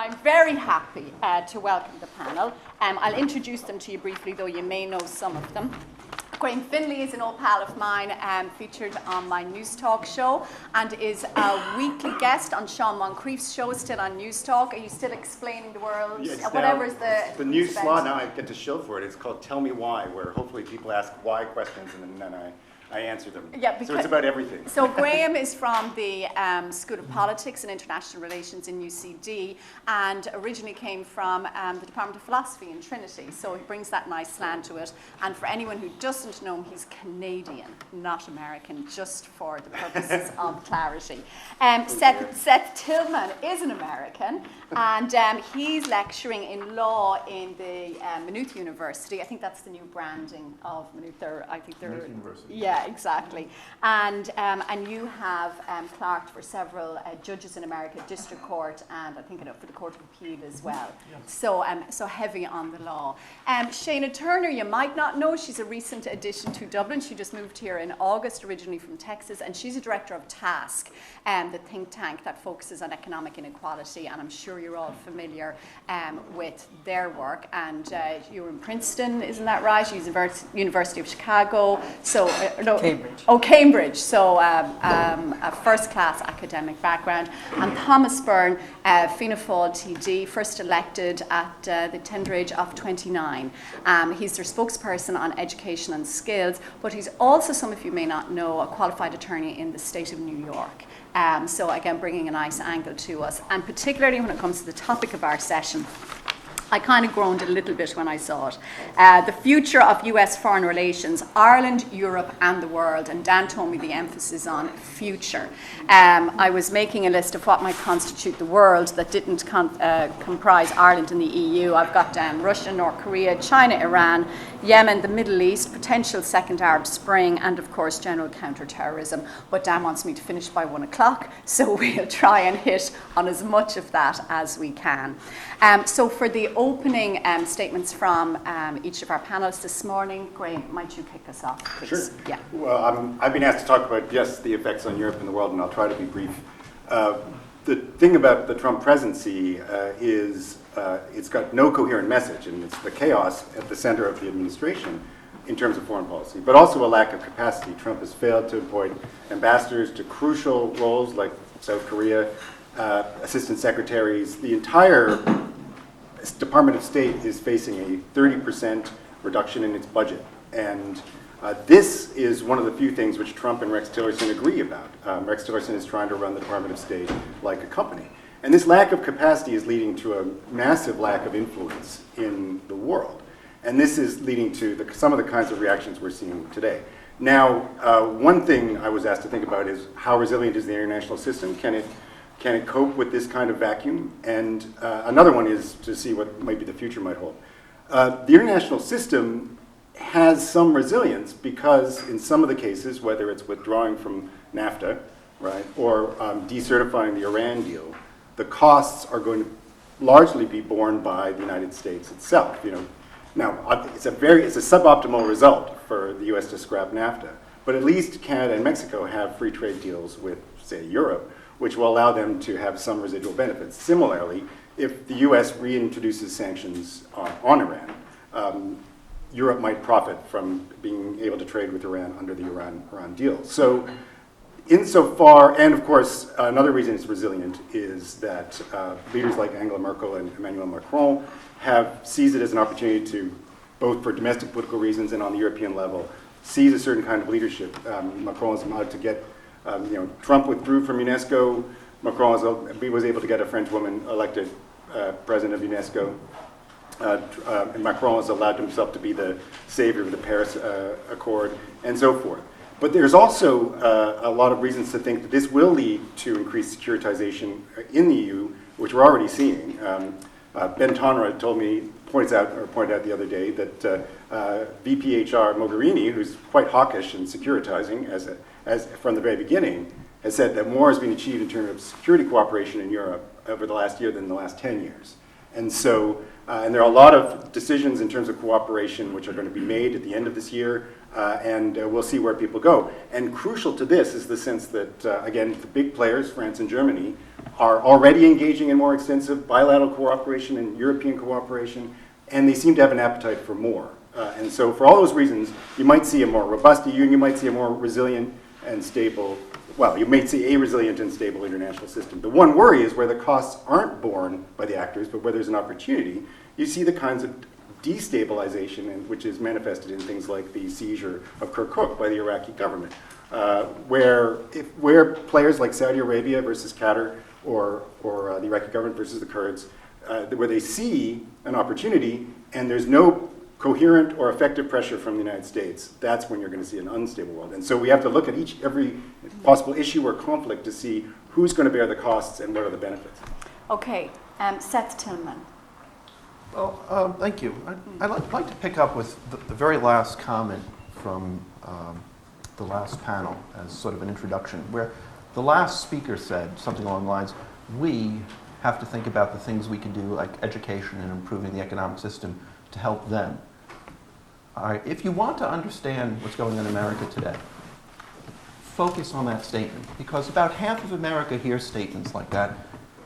I'm very happy to welcome the panel. I'll introduce them to you briefly, though you may know some of them. Graham Finlay is an old pal of mine, featured on my News Talk show, and is a weekly guest on Sean Moncrief's show, still on News Talk. Are you still explaining the world? Yeah, Whatever's the new slot, now I get to shill for it. It's called Tell Me Why, where hopefully people ask why questions and then I answer them. Yeah, so it's about everything. So Graham is from the School of Politics and International Relations in UCD, and originally came from the Department of Philosophy in Trinity. So he brings that nice slant to it. And for anyone who doesn't know him, he's Canadian, not American, just for the purposes of clarity. Seth Tillman is an American, and he's lecturing in law in the Maynooth University. I think that's the new branding of Maynooth. Maynooth University. Yeah, exactly. And you have clerked for several judges in America, District Court, and I think for the Court of Appeal as well. Yes. So heavy on the law. Shana Turner, you might not know, she's a recent addition to Dublin. She just moved here in August, originally from Texas, and she's a director of TASC, the think tank that focuses on economic inequality, and I'm sure you're all familiar with their work. And you're in Princeton, isn't that right? University of Chicago. So Cambridge. Oh, Cambridge. So a first-class academic background. And Thomas Byrne, Fianna Fáil TD, first elected at the tender age of 29. He's their spokesperson on education and skills, but he's also, some of you may not know, a qualified attorney in the state of New York. So again, bringing a nice angle to us. And particularly when it comes to the topic of our session, I kind of groaned a little bit when I saw it. The future of US foreign relations, Ireland, Europe and the world. And Dan told me the emphasis on future. I was making a list of what might constitute the world that didn't comprise Ireland and the EU. I've got Russia, North Korea, China, Iran, Yemen, the Middle East, potential second Arab Spring, and of course general counter-terrorism. But Dan wants me to finish by 1 o'clock, so we'll try and hit on as much of that as we can. So for the opening statements from each of our panelists this morning, Graham, might you kick us off, please? Sure. Yeah. Well, I've been asked to talk about, yes, the effects on Europe and the world, and I'll try to be brief. The thing about the Trump presidency is it's got no coherent message, and it's the chaos at the center of the administration in terms of foreign policy, but also a lack of capacity. Trump has failed to appoint ambassadors to crucial roles like South Korea, assistant secretaries. The entire Department of State is facing a 30% reduction in its budget. And this is one of the few things which Trump and Rex Tillerson agree about. Rex Tillerson is trying to run the Department of State like a company. And this lack of capacity is leading to a massive lack of influence in the world. And this is leading to some of the kinds of reactions we're seeing today. Now, one thing I was asked to think about is how resilient is the international system? Can it cope with this kind of vacuum? And another one is to see what maybe the future might hold. The international system has some resilience because in some of the cases, whether it's withdrawing from NAFTA, right, or decertifying the Iran deal, the costs are going to largely be borne by the United States itself. Now it's a suboptimal result for the U.S. to scrap NAFTA, but at least Canada and Mexico have free trade deals with, say, Europe, which will allow them to have some residual benefits. Similarly, if the U.S. reintroduces sanctions on Iran, Europe might profit from being able to trade with Iran under the Iran deal. So insofar, and of course, another reason it's resilient is that leaders like Angela Merkel and Emmanuel Macron have seized it as an opportunity to, both for domestic political reasons and on the European level, seize a certain kind of leadership. Macron is allowed to get Trump withdrew from UNESCO. Macron was able to get a French woman elected president of UNESCO. And Macron has allowed himself to be the savior of the Paris Accord, and so forth. But there's also a lot of reasons to think that this will lead to increased securitization in the EU, which we're already seeing. Ben Tonra pointed out the other day that VPHR Mogherini, who's quite hawkish in securitizing as from the very beginning, has said that more has been achieved in terms of security cooperation in Europe over the last year than the last 10 years. And so, and there are a lot of decisions in terms of cooperation which are going to be made at the end of this year, and we'll see where people go. And crucial to this is the sense that, again, the big players, France and Germany, are already engaging in more extensive bilateral cooperation and European cooperation, and they seem to have an appetite for more. And so for all those reasons, you might see a more robust EU, and you might see a more resilient and stable, well, you may see a resilient and stable international system. The one worry is where the costs aren't borne by the actors, but where there's an opportunity, you see the kinds of destabilization, which is manifested in things like the seizure of Kirkuk by the Iraqi government, where players like Saudi Arabia versus Qatar, or the Iraqi government versus the Kurds, where they see an opportunity and there's no coherent or effective pressure from the United States, that's when you're going to see an unstable world. And so we have to look at every possible issue or conflict to see who's going to bear the costs and what are the benefits. Okay, Seth Tillman. Well, thank you. I'd like to pick up with the very last comment from the last panel as sort of an introduction, where the last speaker said something along the lines, we have to think about the things we can do, like education and improving the economic system, to help them. All right, if you want to understand what's going on in America today, focus on that statement, because about half of America hears statements like that,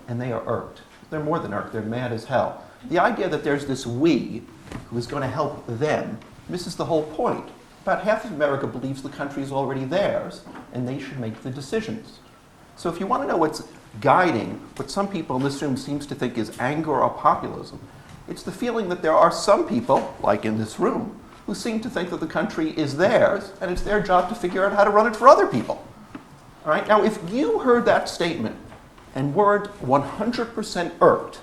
and they are irked. They're more than irked, they're mad as hell. The idea that there's this we who is going to help them misses the whole point. About half of America believes the country is already theirs, and they should make the decisions. So if you want to know what's guiding what some people in this room seems to think is anger or populism, it's the feeling that there are some people, like in this room, who seem to think that the country is theirs, and it's their job to figure out how to run it for other people. All right? Now, if you heard that statement and weren't 100% irked,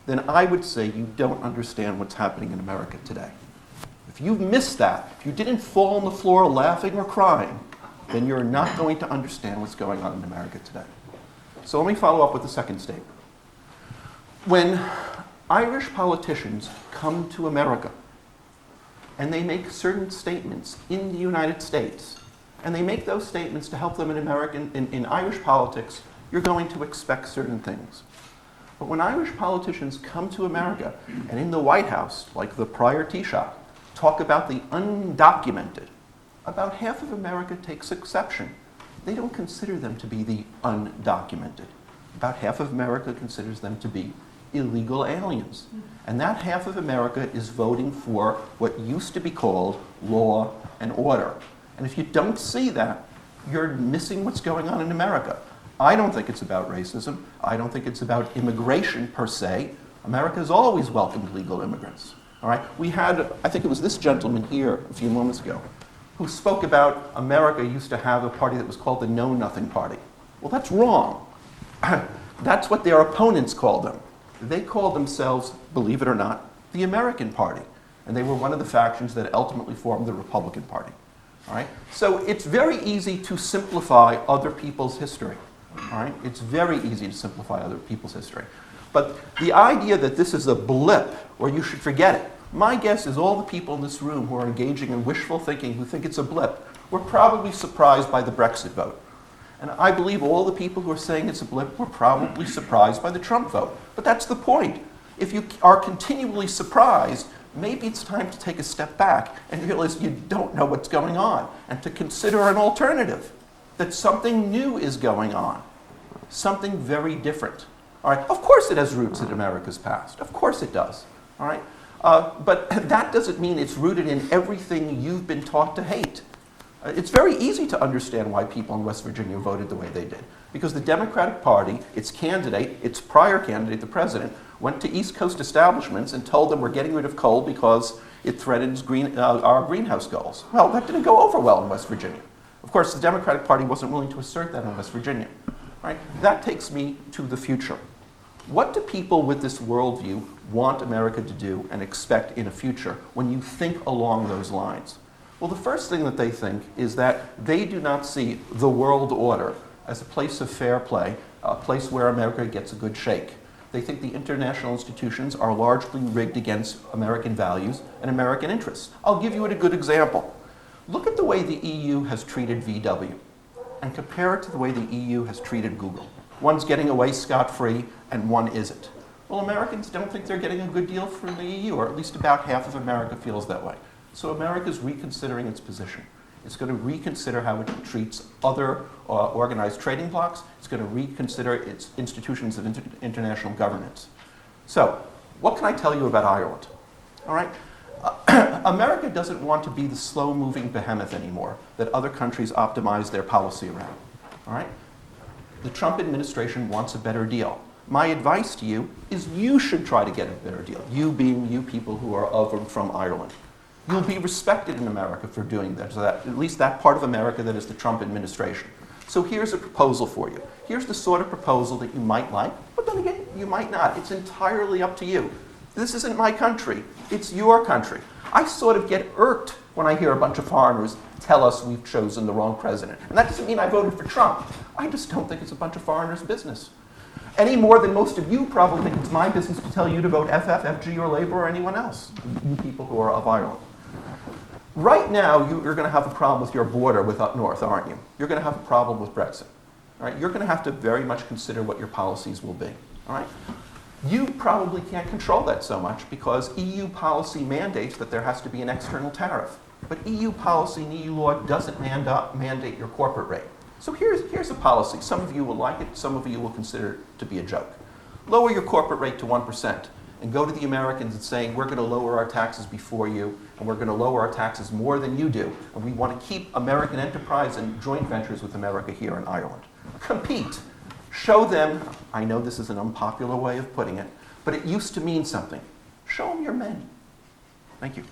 then I would say you don't understand what's happening in America today. If you've missed that, if you didn't fall on the floor laughing or crying, then you're not going to understand what's going on in America today. So let me follow up with the second statement. When Irish politicians come to America and they make certain statements in the United States, and they make those statements to help them in Irish politics, you're going to expect certain things. But when Irish politicians come to America and in the White House, like the prior Taoiseach, talk about the undocumented, about half of America takes exception. They don't consider them to be the undocumented. About half of America considers them to be illegal aliens. And that half of America is voting for what used to be called law and order. And if you don't see that, you're missing what's going on in America. I don't think it's about racism. I don't think it's about immigration per se. America has always welcomed legal immigrants. All right? We had, I think it was this gentleman here a few moments ago, who spoke about America used to have a party that was called the Know Nothing Party. Well, that's wrong. That's what their opponents called them. They called themselves, believe it or not, the American Party. And they were one of the factions that ultimately formed the Republican Party. All right? So it's very easy to simplify other people's history. All right? It's very easy to simplify other people's history. But the idea that this is a blip, or you should forget it, my guess is all the people in this room who are engaging in wishful thinking, who think it's a blip, were probably surprised by the Brexit vote. And I believe all the people who are saying it's a blip were probably surprised by the Trump vote. But that's the point. If you are continually surprised, maybe it's time to take a step back and realize you don't know what's going on, and to consider an alternative, that something new is going on, something very different. All right? Of course it has roots in America's past. Of course it does. All right? But that doesn't mean it's rooted in everything you've been taught to hate. It's very easy to understand why people in West Virginia voted the way they did. Because the Democratic Party, its candidate, its prior candidate, the president, went to East Coast establishments and told them we're getting rid of coal because it threatens our greenhouse goals. Well, that didn't go over well in West Virginia. Of course, the Democratic Party wasn't willing to assert that in West Virginia. Right? That takes me to the future. What do people with this worldview want America to do and expect in a future when you think along those lines? Well, the first thing that they think is that they do not see the world order as a place of fair play, a place where America gets a good shake. They think the international institutions are largely rigged against American values and American interests. I'll give you a good example. Look at the way the EU has treated VW and compare it to the way the EU has treated Google. One's getting away scot-free and one isn't. Well, Americans don't think they're getting a good deal from the EU, or at least about half of America feels that way. So America's reconsidering its position. It's going to reconsider how it treats other organized trading blocs. It's going to reconsider its institutions of international governance. So, what can I tell you about Ireland? All right? America doesn't want to be the slow-moving behemoth anymore that other countries optimize their policy around. All right? The Trump administration wants a better deal. My advice to you is you should try to get a better deal. You being you people who are of and from Ireland. You'll be respected in America for doing that, so that at least that part of America that is the Trump administration. So here's a proposal for you. Here's the sort of proposal that you might like, but then again, you might not. It's entirely up to you. This isn't my country. It's your country. I sort of get irked when I hear a bunch of foreigners tell us we've chosen the wrong president. And that doesn't mean I voted for Trump. I just don't think it's a bunch of foreigners' business. Any more than most of you probably think it's my business to tell you to vote FF, FG, or Labour, or anyone else, you people who are of Ireland. Right now, you're going to have a problem with your border with up north, aren't you? You're going to have a problem with Brexit. All right? You're going to have to very much consider what your policies will be. All right? You probably can't control that so much because EU policy mandates that there has to be an external tariff. But EU policy and EU law doesn't mandate your corporate rate. So here's a policy. Some of you will like it, some of you will consider it to be a joke. Lower your corporate rate to 1% and go to the Americans and saying, we're going to lower our taxes before you, and we're going to lower our taxes more than you do, and we want to keep American enterprise and joint ventures with America here in Ireland. Compete. Show them, I know this is an unpopular way of putting it, but it used to mean something. Show them your men. Thank you.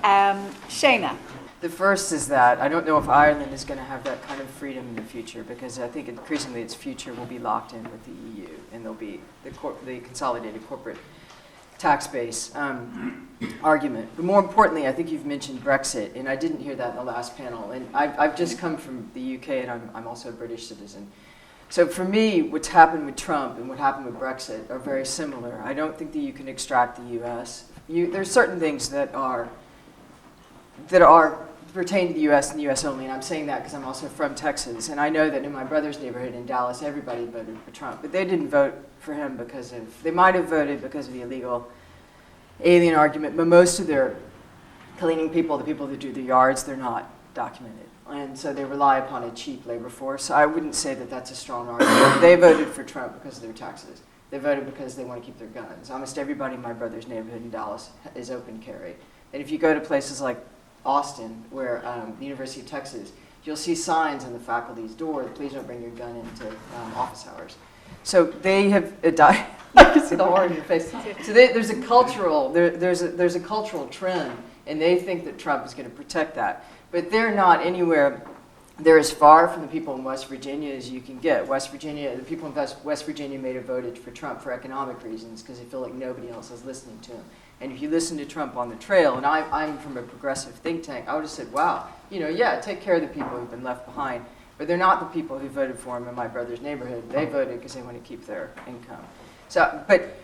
Shayna. The first is that I don't know if Ireland is going to have that kind of freedom in the future, because I think increasingly its future will be locked in with the EU, and there'll be the consolidated corporate tax base argument. But more importantly, I think you've mentioned Brexit, and I didn't hear that in the last panel. And I've just come from the UK, and I'm also a British citizen. So for me, what's happened with Trump and what happened with Brexit are very similar. I don't think that you can extract the US. There's certain things that are pertain to the U.S. and the U.S. only, and I'm saying that because I'm also from Texas, and I know that in my brother's neighborhood in Dallas, everybody voted for Trump, but they didn't vote for him they might have voted because of the illegal alien argument, but most of their cleaning people, the people that do the yards, they're not documented, and so they rely upon a cheap labor force. So I wouldn't say that that's a strong argument. They voted for Trump because of their taxes. They voted because they want to keep their guns. Almost everybody in my brother's neighborhood in Dallas is open carry, and if you go to places like Austin, where the University of Texas, you'll see signs on the faculty's door, please don't bring your gun into office hours. So they have I can see the horror in your face. So there's a cultural trend, and they think that Trump is going to protect that. But they're not anywhere. They're as far from the people in West Virginia as you can get. The people in West Virginia may have voted for Trump for economic reasons because they feel like nobody else is listening to him. And if you listen to Trump on the trail, and I'm from a progressive think tank, I would have said, wow, take care of the people who've been left behind. But they're not the people who voted for him in my brother's neighborhood. They voted because they want to keep their income. But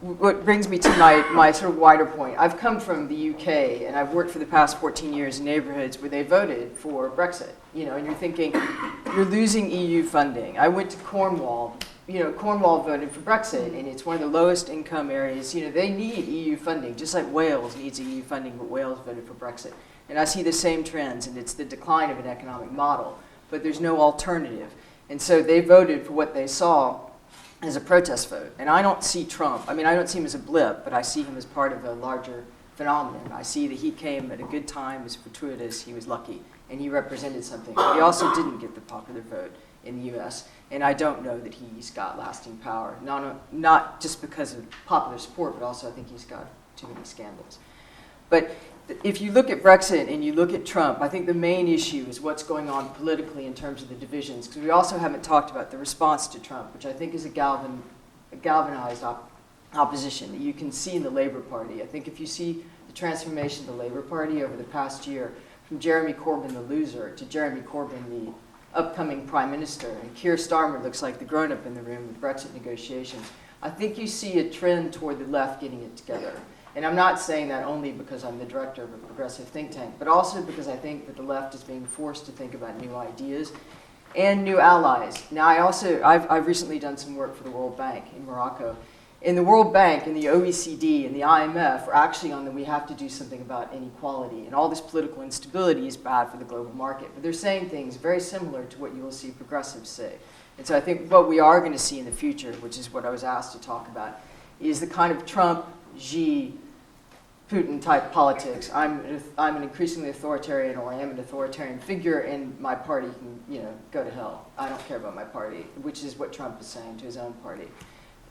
what brings me to my sort of wider point, I've come from the UK, and I've worked for the past 14 years in neighborhoods where they voted for Brexit. And you're thinking, you're losing EU funding. I went to Cornwall. Cornwall voted for Brexit, and it's one of the lowest income areas. They need EU funding, just like Wales needs EU funding, but Wales voted for Brexit. And I see the same trends, and it's the decline of an economic model, but there's no alternative. And so they voted for what they saw as a protest vote. And I don't see Trump, I don't see him as a blip, but I see him as part of a larger phenomenon. I see that he came at a good time, it was fortuitous, he was lucky, and he represented something. But he also didn't get the popular vote in the U.S., and I don't know that he's got lasting power, not just because of popular support, but also I think he's got too many scandals. But if you look at Brexit and you look at Trump, I think the main issue is what's going on politically in terms of the divisions, because we also haven't talked about the response to Trump, which I think is a galvanized opposition that you can see in the Labour Party. I think if you see the transformation of the Labour Party over the past year, from Jeremy Corbyn the loser to Jeremy Corbyn the upcoming prime minister, and Keir Starmer looks like the grown-up in the room with Brexit negotiations, I think you see a trend toward the left getting it together. And I'm not saying that only because I'm the director of a progressive think tank, but also because I think that the left is being forced to think about new ideas and new allies. Now, I've recently done some work for the World Bank in Morocco, And the World Bank and the OECD and the IMF are actually on the we have to do something about inequality. And all this political instability is bad for the global market. But they're saying things very similar to what you will see progressives say. And so I think what we are going to see in the future, which is what I was asked to talk about, is the kind of Trump, Xi, Putin type politics. I'm an increasingly authoritarian, or I am an authoritarian figure, and my party can go to hell. I don't care about my party, which is what Trump is saying to his own party.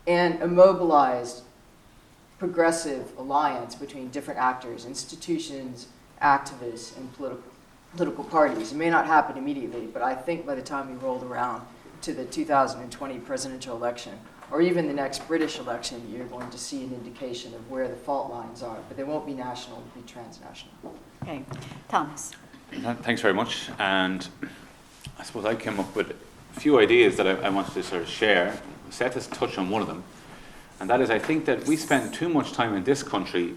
And a mobilized progressive alliance between different actors, institutions, activists, and political parties. It may not happen immediately, but I think by the time we roll around to the 2020 presidential election, or even the next British election, you're going to see an indication of where the fault lines are. But they won't be national, they'll be transnational. Okay, Thomas. Thanks very much. And I suppose I came up with a few ideas that I wanted to sort of share. Seth has touched on one of them, and that is I think that we spend too much time in this country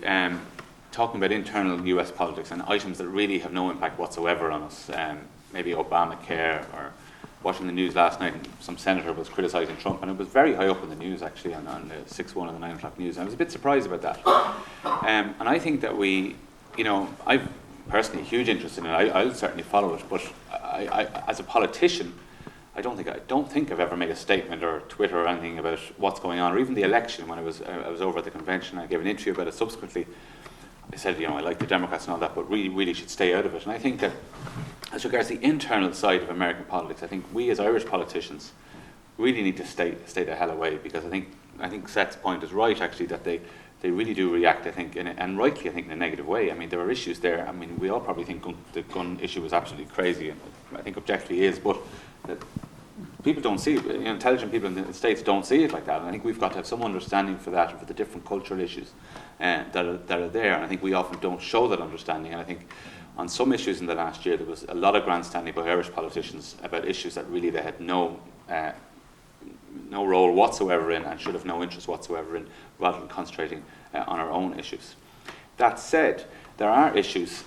talking about internal US politics and items that really have no impact whatsoever on us. Maybe Obamacare, or watching the news last night, some senator was criticising Trump, and it was very high up in the news actually on the 6-1 and the 9 o'clock news. And I was a bit surprised about that. And I think that I've personally huge interest in it. I'll certainly follow it, but I as a politician, I don't think I've ever made a statement or Twitter or anything about what's going on, or even the election. When I was over at the convention, I gave an interview about it subsequently. I said, I like the Democrats and all that, but really should stay out of it. And I think that as regards the internal side of American politics, I think we as Irish politicians really need to stay the hell away, because I think Seth's point is right actually, that they really do react, I think, and rightly, I think, in a negative way. I mean, there are issues there. I mean, we all probably think the gun issue is absolutely crazy, and I think objectively is, but people don't see it. Intelligent people in the States don't see it like that, and I think we've got to have some understanding for that, for the different cultural issues that are there, and I think we often don't show that understanding. And I think on some issues in the last year there was a lot of grandstanding by Irish politicians about issues that really they had no role whatsoever in, and should have no interest whatsoever in, rather than concentrating on our own issues. That said, there are issues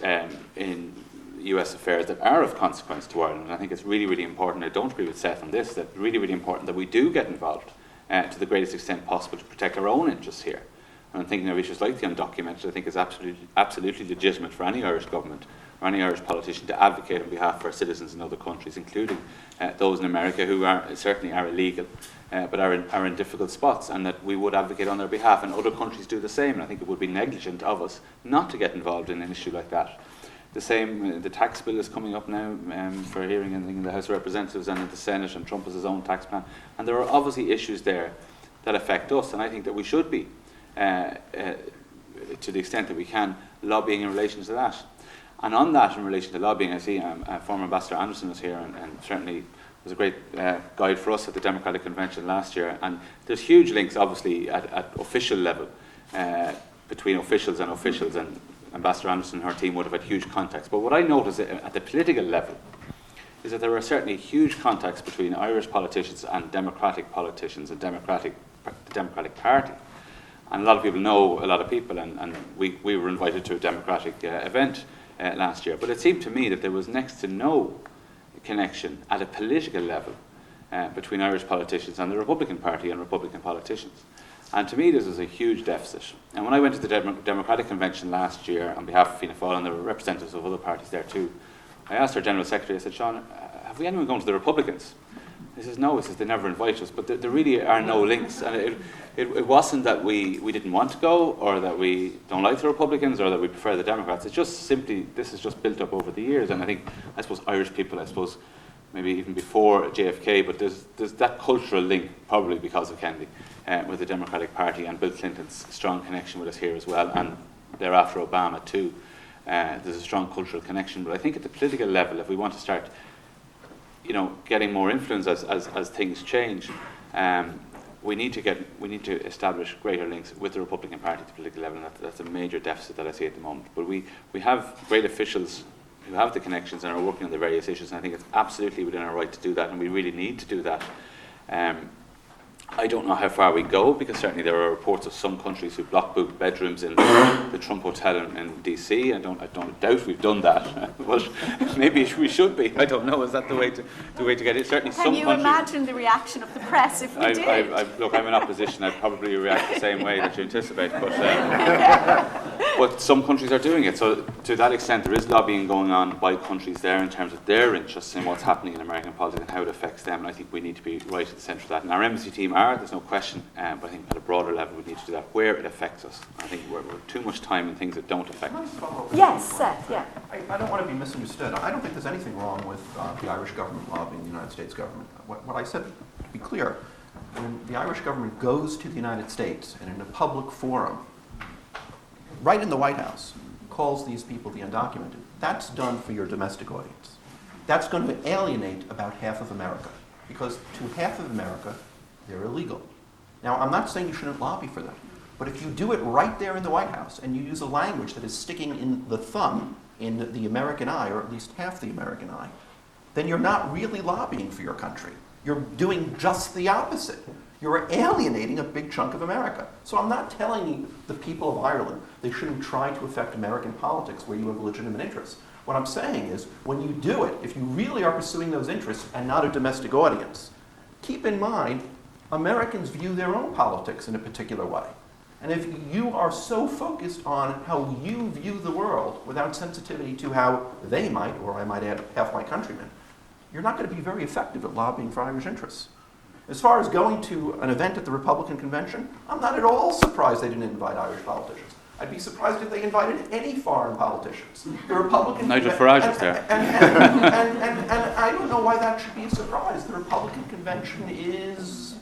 in US affairs that are of consequence to Ireland, and I think it's really important. I don't agree with Seth on this, that really important that we do get involved to the greatest extent possible to protect our own interests here. And I'm thinking of issues like the undocumented. I think is absolutely legitimate for any Irish government or any Irish politician to advocate on behalf of our citizens in other countries, including those in America who certainly are illegal, but are in difficult spots, and that we would advocate on their behalf, and other countries do the same. And I think it would be negligent of us not to get involved in an issue like that. The same, the tax bill is coming up now for hearing in the House of Representatives and in the Senate, and Trump has his own tax plan. And there are obviously issues there that affect us, and I think that we should be, to the extent that we can, lobbying in relation to that. And on that, in relation to lobbying, I see former Ambassador Anderson is here, and certainly was a great guide for us at the Democratic Convention last year. And there's huge links, obviously, at official level between officials, and Ambassador Anderson and her team would have had huge contacts. But what I notice at the political level is that there are certainly huge contacts between Irish politicians and Democratic politicians and the Democratic Party. And a lot of people know a lot of people, and we were invited to a Democratic event last year. But it seemed to me that there was next to no connection at a political level between Irish politicians and the Republican Party and Republican politicians. And to me, this is a huge deficit. And when I went to the Democratic Convention last year on behalf of Fianna Fáil, and there were representatives of other parties there too, I asked our General Secretary, I said, Sean, have we anyone going to the Republicans? He says, no, he says, they never invite us, but there really are no links. And it wasn't that we didn't want to go, or that we don't like the Republicans, or that we prefer the Democrats. It's just simply, this is just built up over the years. And I suppose Irish people, maybe even before JFK, but there's that cultural link, probably because of Kennedy, with the Democratic Party, and Bill Clinton's strong connection with us here as well, and thereafter Obama too. There's a strong cultural connection. But I think at the political level, if we want to start getting more influence as things change, we need to establish greater links with the Republican Party at the political level, and that's a major deficit that I see at the moment. But we have great officials who have the connections and are working on the various issues, and I think it's absolutely within our right to do that, and we really need to do that. I don't know how far we go, because certainly there are reports of some countries who block booked bedrooms in the Trump Hotel in DC. I don't doubt we've done that, but maybe we should be. I don't know. Is that the way to get it? Certainly, Can some you countries. imagine the reaction of the press if we did? Look, I'm in opposition. I'd probably react the same way that you anticipate, but some countries are doing it. So to that extent, there is lobbying going on by countries there in terms of their interests in what's happening in American politics and how it affects them. And I think we need to be right at the centre of that. And our embassy team there's no question, but I think at a broader level we need to do that where it affects us. I think we're too much time in things that don't affect us. Yes, Seth, yeah. I don't want to be misunderstood. I don't think there's anything wrong with the Irish government lobbying the United States government. What I said, to be clear, when the Irish government goes to the United States and in a public forum, right in the White House, calls these people the undocumented, that's done for your domestic audience. That's going to alienate about half of America, because to half of America, they're illegal. Now, I'm not saying you shouldn't lobby for them, but if you do it right there in the White House and you use a language that is sticking in the thumb in the American eye, or at least half the American eye, then you're not really lobbying for your country. You're doing just the opposite. You're alienating a big chunk of America. So I'm not telling the people of Ireland they shouldn't try to affect American politics where you have legitimate interests. What I'm saying is, when you do it, if you really are pursuing those interests and not a domestic audience, keep in mind, Americans view their own politics in a particular way. And if you are so focused on how you view the world without sensitivity to how they might, or I might add half my countrymen, you're not going to be very effective at lobbying for Irish interests. As far as going to an event at the Republican convention, I'm not at all surprised they didn't invite Irish politicians. I'd be surprised if they invited any foreign politicians. The Republican Nigel Farage was there. And I don't know why that should be a surprise. The Republican convention is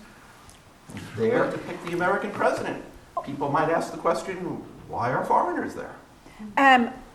there to pick the American president. People might ask the question, why are foreigners there?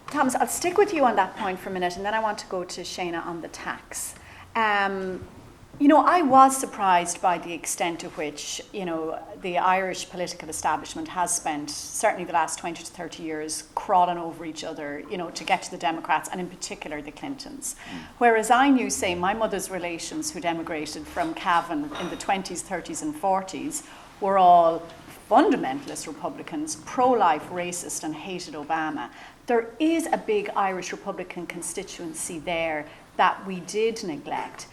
Thomas, I'll stick with you on that point for a minute, and then I want to go to Shana on the tax. I was surprised by the extent to which, the Irish political establishment has spent certainly the last 20 to 30 years crawling over each other, to get to the Democrats, and in particular the Clintons. Whereas I knew, say, my mother's relations who'd emigrated from Cavan in the 20s, 30s and 40s were all fundamentalist Republicans, pro-life, racist, and hated Obama. There is a big Irish Republican constituency there that we did neglect.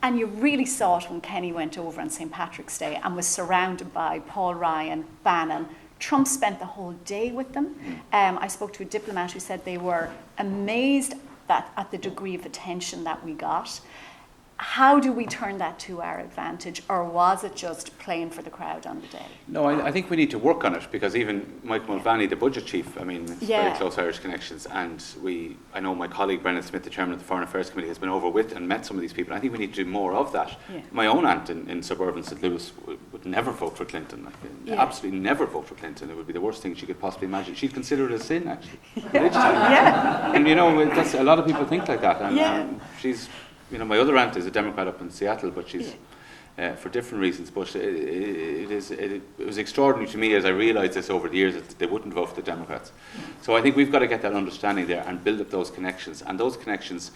And you really saw it when Kenny went over on St. Patrick's Day and was surrounded by Paul Ryan, Bannon. Trump spent the whole day with them. I spoke to a diplomat who said they were amazed at the degree of attention that we got. How do we turn that to our advantage, or was it just playing for the crowd on the day? No, I think we need to work on it, because even Mike Mulvaney, the budget chief, very close Irish connections, and I know my colleague Brendan Smith, the chairman of the Foreign Affairs Committee, has been over with and met some of these people. I think we need to do more of that. Yeah. My own aunt in suburban St. Louis would never vote for Clinton, absolutely never vote for Clinton. It would be the worst thing she could possibly imagine. She'd consider it a sin, actually. Yeah. And that's, a lot of people think like that, and she's... my other aunt is a Democrat up in Seattle, but she's for different reasons. But it was extraordinary to me as I realised this over the years that they wouldn't vote for the Democrats. So I think we've got to get that understanding there and build up those connections. And those connections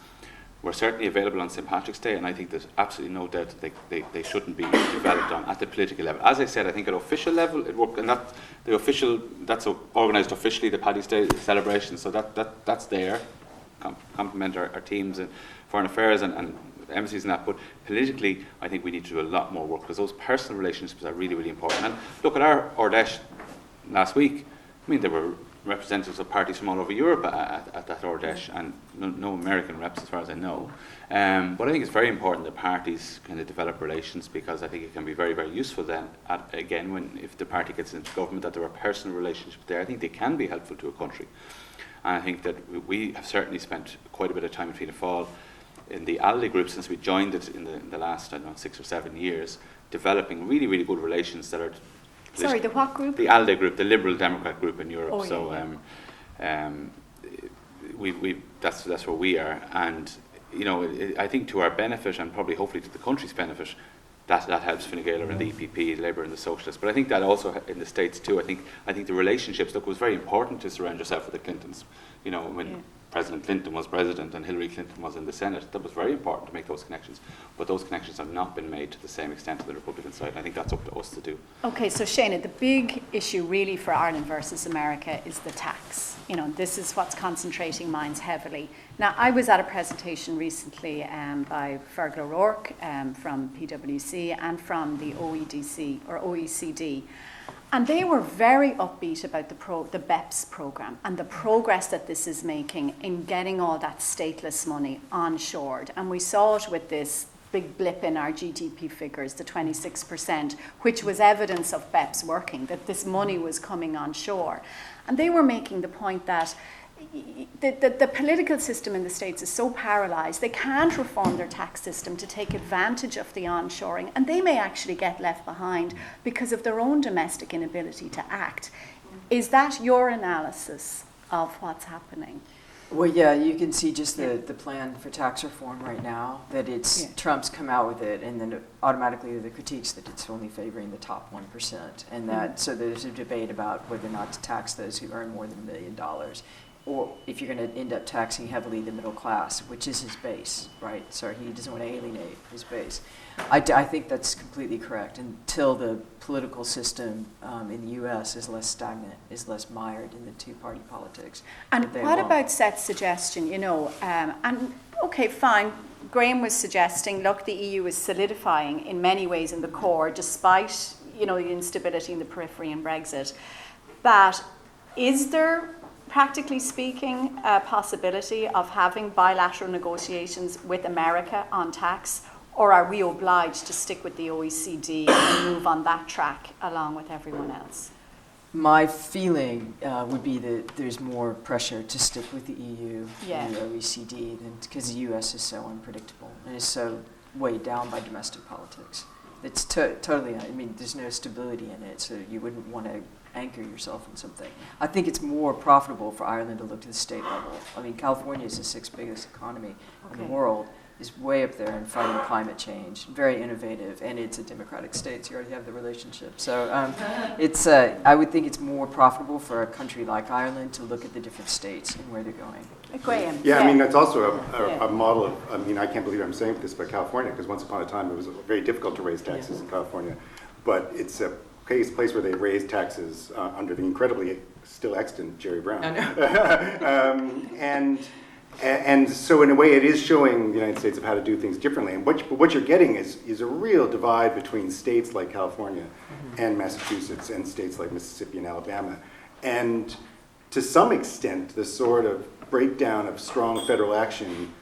were certainly available on St. Patrick's Day, and I think there's absolutely no doubt that they shouldn't be developed on at the political level. As I said, I think at official level it worked, and that's organised officially, the Paddy's Day celebration. So that's there. Compliment our teams and Foreign Affairs and embassies and that, but politically I think we need to do a lot more work, because those personal relationships are really, really important. And look at our Ordesh last week. There were representatives of parties from all over Europe at that Ordesh, and no American reps as far as I know. But I think it's very important that parties kind of develop relations, because I think it can be very, very useful then, if the party gets into government, that there are personal relationships there. I think they can be helpful to a country. And I think that we have certainly spent quite a bit of time in Fianna Fáil in the ALDE group since we joined it in the last, 6 or 7 years, developing really, really good relations that are... Sorry, the what group? The ALDE group, the Liberal Democrat group in Europe. That's where we are. And, I think to our benefit, and probably hopefully to the country's benefit, that helps Fine Gael and the EPP, the Labour and the Socialists. But I think that also in the States too, I think the relationships, it was very important to surround yourself with the Clintons. President Clinton was president and Hillary Clinton was in the Senate. That was very important to make those connections. But those connections have not been made to the same extent on the Republican side. And I think that's up to us to do. Okay, so Shana, the big issue really for Ireland versus America is the tax. You know, this is what's concentrating minds heavily. Now, I was at a presentation recently by Fergal O'Rourke from PwC and from the OECD. And they were very upbeat about the BEPS program and the progress that this is making in getting all that stateless money onshored. And we saw it with this big blip in our GDP figures, the 26%, which was evidence of BEPS working, that this money was coming onshore. And they were making the point that the political system in the States is so paralyzed, they can't reform their tax system to take advantage of the onshoring, and they may actually get left behind because of their own domestic inability to act. Is that your analysis of what's happening? Well, yeah, you can see just the plan for tax reform right now, that it's Trump's come out with it, and then automatically the critiques that it's only favoring the top 1%. And that, so there's a debate about whether or not to tax those who earn more than $1 million, or if you're going to end up taxing heavily the middle class, which is his base, right? So he doesn't want to alienate his base. I think that's completely correct until the political system in the U.S. is less stagnant, is less mired in the two-party politics. And what about Seth's suggestion, you know, and okay, fine, Graham was suggesting, look, the EU is solidifying in many ways in the core, despite, you know, the instability in the periphery and Brexit. But is there, practically speaking, a possibility of having bilateral negotiations with America on tax, or are we obliged to stick with the OECD and move on that track along with everyone else? My feeling would be that there's more pressure to stick with the EU and the OECD because the U.S. is so unpredictable and is so weighed down by domestic politics. It's totally, I mean, there's no stability in it, so you wouldn't want to anchor yourself in something. I think it's more profitable for Ireland to look to the state level. I mean, California is the 6th biggest economy in the world, is way up there in fighting climate change, very innovative, and it's a democratic state, so you already have the relationship. So I would think it's more profitable for a country like Ireland to look at the different states and where they're going. Graham. Yeah, I mean, that's also a model of, I mean, I can't believe I'm saying this about California, because once upon a time it was very difficult to raise taxes in California, but it's a place where they raised taxes under the incredibly still extant Jerry Brown. I know. And so in a way it is showing the United States of how to do things differently. And what you're getting is a real divide between states like California and Massachusetts and states like Mississippi and Alabama. And to some extent, the sort of breakdown of strong federal action,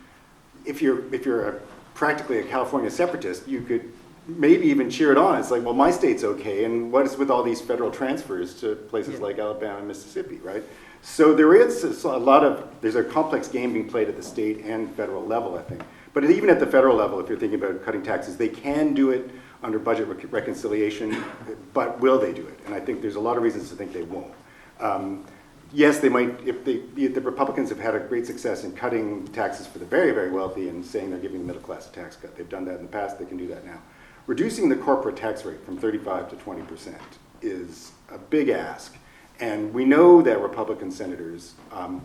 if you're practically a California separatist, you could maybe even cheer it on. It's like, well, my state's okay, and what is with all these federal transfers to places like Alabama and Mississippi, right? So there's a complex game being played at the state and federal level, I think. But even at the federal level, if you're thinking about cutting taxes, they can do it under budget reconciliation, but will they do it? And I think there's a lot of reasons to think they won't. Yes, they might, if the Republicans have had a great success in cutting taxes for the very, very wealthy and saying they're giving the middle class a tax cut. They've done that in the past, they can do that now. Reducing the corporate tax rate from 35 to 20% is a big ask. And we know that Republican senators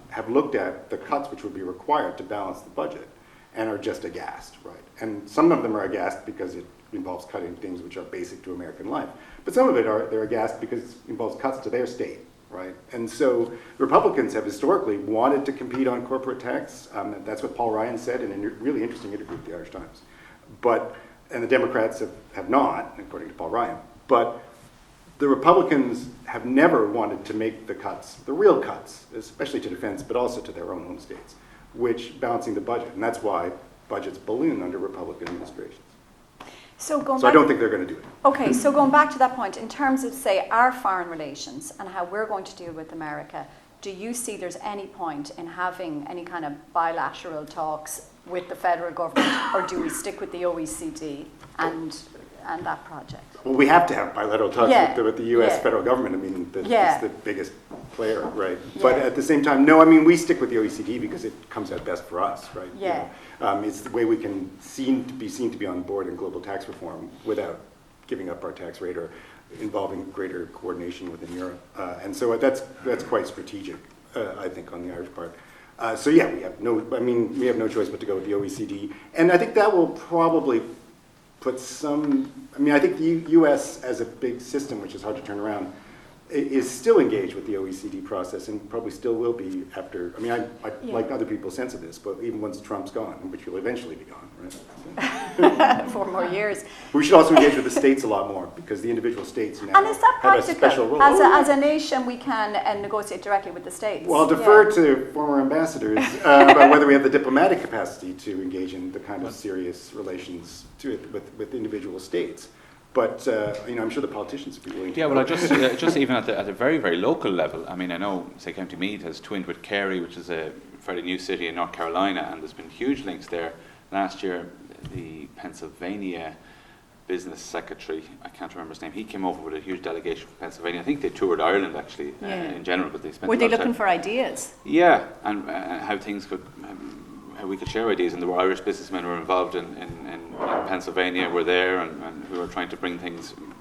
have looked at the cuts which would be required to balance the budget and are just aghast, right? And some of them are aghast because it involves cutting things which are basic to American life. But some of it they're aghast because it involves cuts to their state, right? And so Republicans have historically wanted to compete on corporate tax. That's what Paul Ryan said in a really interesting interview with the Irish Times. And the Democrats have not, according to Paul Ryan. But the Republicans have never wanted to make the cuts, the real cuts, especially to defense, but also to their own home states, which balancing the budget. And that's why budgets balloon under Republican administrations. So I don't think they're going to do it. Okay, so going back to that point, in terms of, say, our foreign relations and how we're going to deal with America, do you see there's any point in having any kind of bilateral talks with the federal government, or do we stick with the OECD and that project? Well, we have to have bilateral talks with the U.S. federal government. I mean, it's the biggest player, right? Yeah. But at the same time, no, I mean, we stick with the OECD because it comes out best for us, right? Yeah. It's the way we can be seen to be on board in global tax reform without giving up our tax rate or involving greater coordination within Europe. And so that's quite strategic, I think, on the Irish part. So yeah, we have no choice but to go with the OECD. And I think that will probably put some, I think the US as a big system, which is hard to turn around, is still engaged with the OECD process and probably still will be after, I like other people's sense of this, but even once Trump's gone, which will eventually be gone, right? 4 more years. We should also engage with the states a lot more because the individual states now And is that have a special practical? role. As a nation, we can negotiate directly with the states. Well, I'll defer to former ambassadors about whether we have the diplomatic capacity to engage in the kind of serious relations to it with individual states. But I'm sure the politicians would be willing to. Yeah, well, I just even at a very, very local level. I know, say, County Meath has twinned with Kerry, which is a fairly new city in North Carolina, and there's been huge links there. Last year, the Pennsylvania business secretary, I can't remember his name, he came over with a huge delegation from Pennsylvania. I think they toured Ireland actually in general, but they spent. Were a they lot of looking time. for ideas? Yeah, and how things could. How we could share ideas, and there were Irish businessmen who were involved in Pennsylvania were there, and we were trying to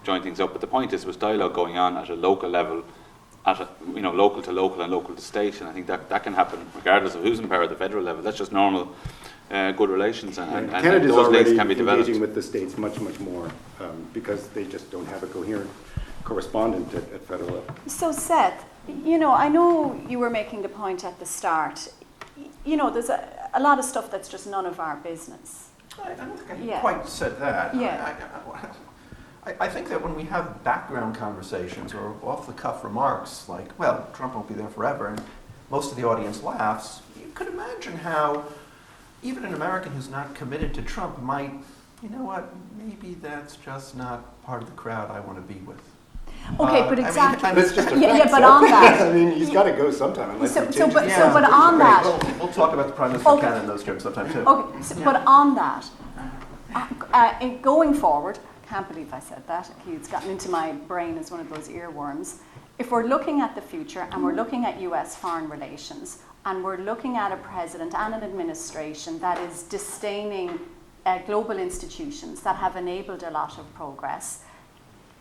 join things up. But the point is, there was dialogue going on at a local level, local to local and local to state, and I think that can happen regardless of who's in power at the federal level. That's just normal, good relations, and Canada's those links already can be developed. engaging with the states much more because they just don't have a coherent correspondent at federal level. So Seth, I know you were making the point at the start. There's a lot of stuff that's just none of our business. I don't think I Yeah. quite said that. Yeah. I think that when we have background conversations or off-the-cuff remarks like, well, Trump won't be there forever, and most of the audience laughs, you could imagine how even an American who's not committed to Trump might, maybe that's just not part of the crowd I want to be with. Okay, but exactly. That's just a Yeah, fact, but so- on that. He's got to go sometime unless he changes. But on that. We'll talk about the Prime Minister Okay. Canada and those jokes sometime too. Okay, but on that, going forward, can't believe I said that. It's gotten into my brain as one of those earworms. If we're looking at the future and we're looking at US foreign relations and we're looking at a president and an administration that is disdaining global institutions that have enabled a lot of progress,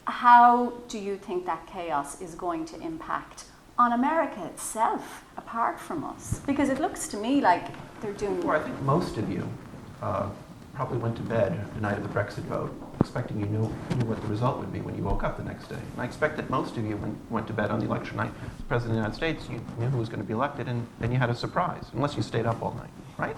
how do you think that chaos is going to impact on America itself, apart from us? Because it looks to me like they're doing... Well, I think most of you probably went to bed the night of the Brexit vote expecting you knew what the result would be when you woke up the next day. And I expect that most of you went to bed on the election night as President of the United States, you knew who was going to be elected, and then you had a surprise, unless you stayed up all night, right?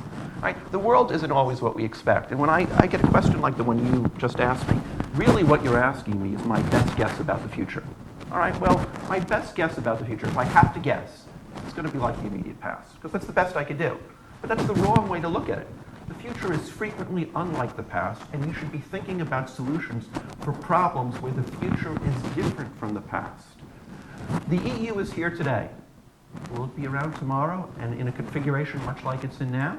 The world isn't always what we expect. And when I get a question like the one you just asked me, really what you're asking me is my best guess about the future. All right, well, my best guess about the future, if I have to guess, it's going to be like the immediate past, because that's the best I could do. But that's the wrong way to look at it. The future is frequently unlike the past, and you should be thinking about solutions for problems where the future is different from the past. The EU is here today. Will it be around tomorrow and in a configuration much like it's in now?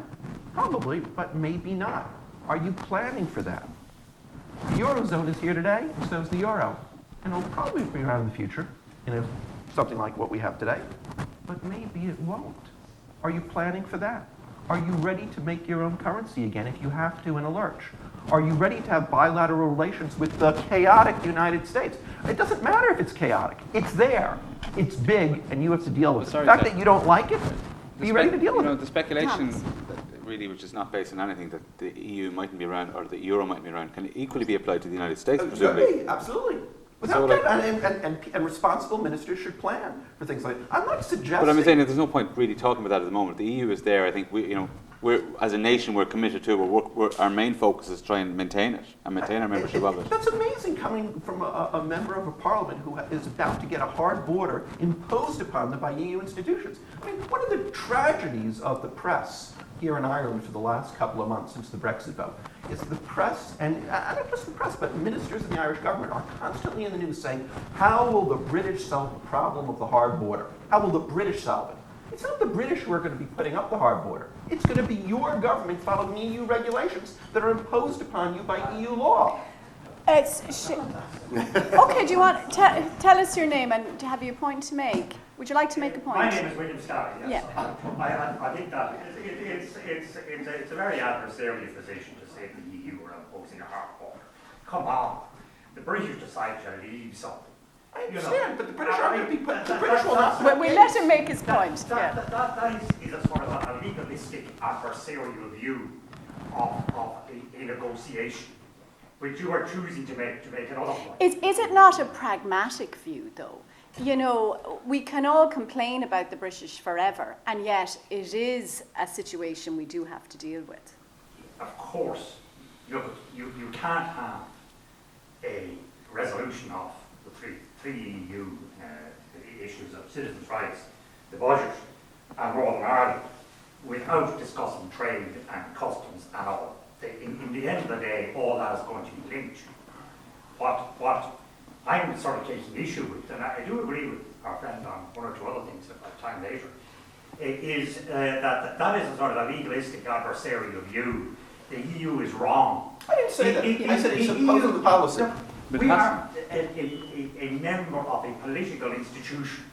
Probably, but maybe not. Are you planning for that? The Eurozone is here today, and so is the Euro. And it'll probably be around in the future, something like what we have today. But maybe it won't. Are you planning for that? Are you ready to make your own currency again if you have to in a lurch? Are you ready to have bilateral relations with the chaotic United States? It doesn't matter if it's chaotic. It's there. It's big, and you have to deal with it. The fact that you don't like it, be ready to deal with it. The speculation that really, which is not based on anything, that the EU mightn't be around or the euro mightn't be around, can equally be applied to the United States, presumably. Absolutely. Without and responsible ministers should plan for things like that. I'm not suggesting... But I'm saying that there's no point really talking about that at the moment. The EU is there. I think we're as a nation, we're committed to it. Our main focus is try and maintain it and maintain our membership of it. That's amazing coming from a member of a parliament who is about to get a hard border imposed upon them by EU institutions. I mean, one of the tragedies of the press here in Ireland for the last couple of months since the Brexit vote is the press, and not just the press, but ministers in the Irish government are constantly in the news saying, how will the British solve the problem of the hard border? How will the British solve it? It's not the British who are going to be putting up the hard border. It's going to be your government following EU regulations that are imposed upon you by EU law. Okay, do you want tell us your name and have you a point to make? Would you like to make a point? My name is William Scotty, yes. Yeah. I think that it's a very adversarial position to say the EU are imposing a hard border. Come on. The British decided to leave something. I you know, understand, but the British are going to be, that- the British will not. We let him make his point. That, Yeah. that is a sort of a legalistic adversarial view of a negotiation, which you are choosing to make another point. Is it not a pragmatic view, though? You know, we can all complain about the British forever, and yet it is a situation we do have to deal with. Of course, you can't have a resolution of the three EU issues of citizens' rights, the budget, and Northern Ireland without discussing trade and customs and all. In the end of the day, all that is going to be linked. What I'm sort of taking issue with, and I do agree with our friend on one or two other things at a time later, is that is a sort of a legalistic adversarial view. The EU is wrong. I didn't say that. I said it's The opposing EU policy. But We that's- are a member of a political institution,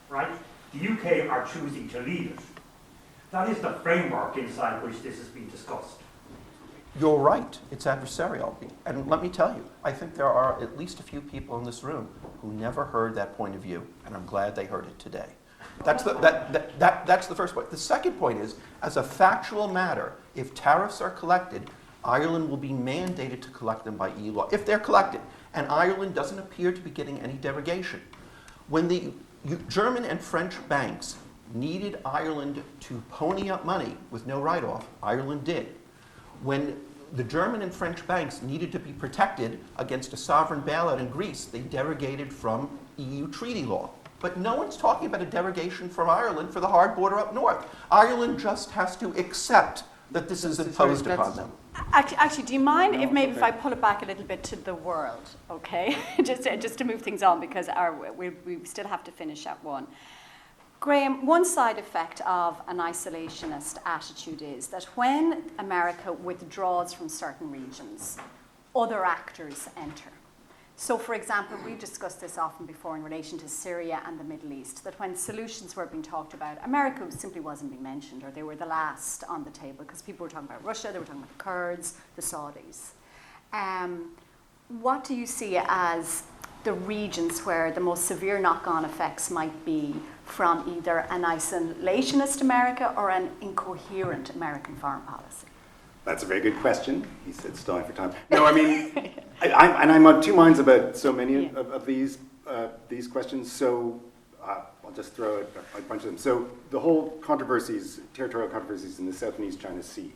right? The UK are choosing to leave it. That is the framework inside which this is being discussed. You're right, it's adversarial. And let me tell you, I think there are at least a few people in this room who never heard that point of view, and I'm glad they heard it today. That's the first point. The second point is, as a factual matter, if tariffs are collected, Ireland will be mandated to collect them by EU law, if they're collected. And Ireland doesn't appear to be getting any derogation. When the German and French banks needed Ireland to pony up money with no write-off, Ireland did. When the German and French banks needed to be protected against a sovereign bailout in Greece, they derogated from EU treaty law. But no one's talking about a derogation from Ireland for the hard border up north. Ireland just has to accept that this is imposed upon them. Actually, do you mind if I pull it back a little bit to the world, okay? just to move things on, because we still have to finish at 1. Graham, one side effect of an isolationist attitude is that when America withdraws from certain regions, other actors enter. So, for example, we've discussed this often before in relation to Syria and the Middle East, that when solutions were being talked about, America simply wasn't being mentioned, or they were the last on the table, because people were talking about Russia, they were talking about the Kurds, the Saudis. What do you see as the regions where the most severe knock-on effects might be from either an isolationist America or an incoherent American foreign policy? That's a very good question. He said, stalling for time. No, I mean, I'm on two minds about so many of these questions. So I'll just throw a bunch of them. So the whole territorial controversies in the South and East China Sea,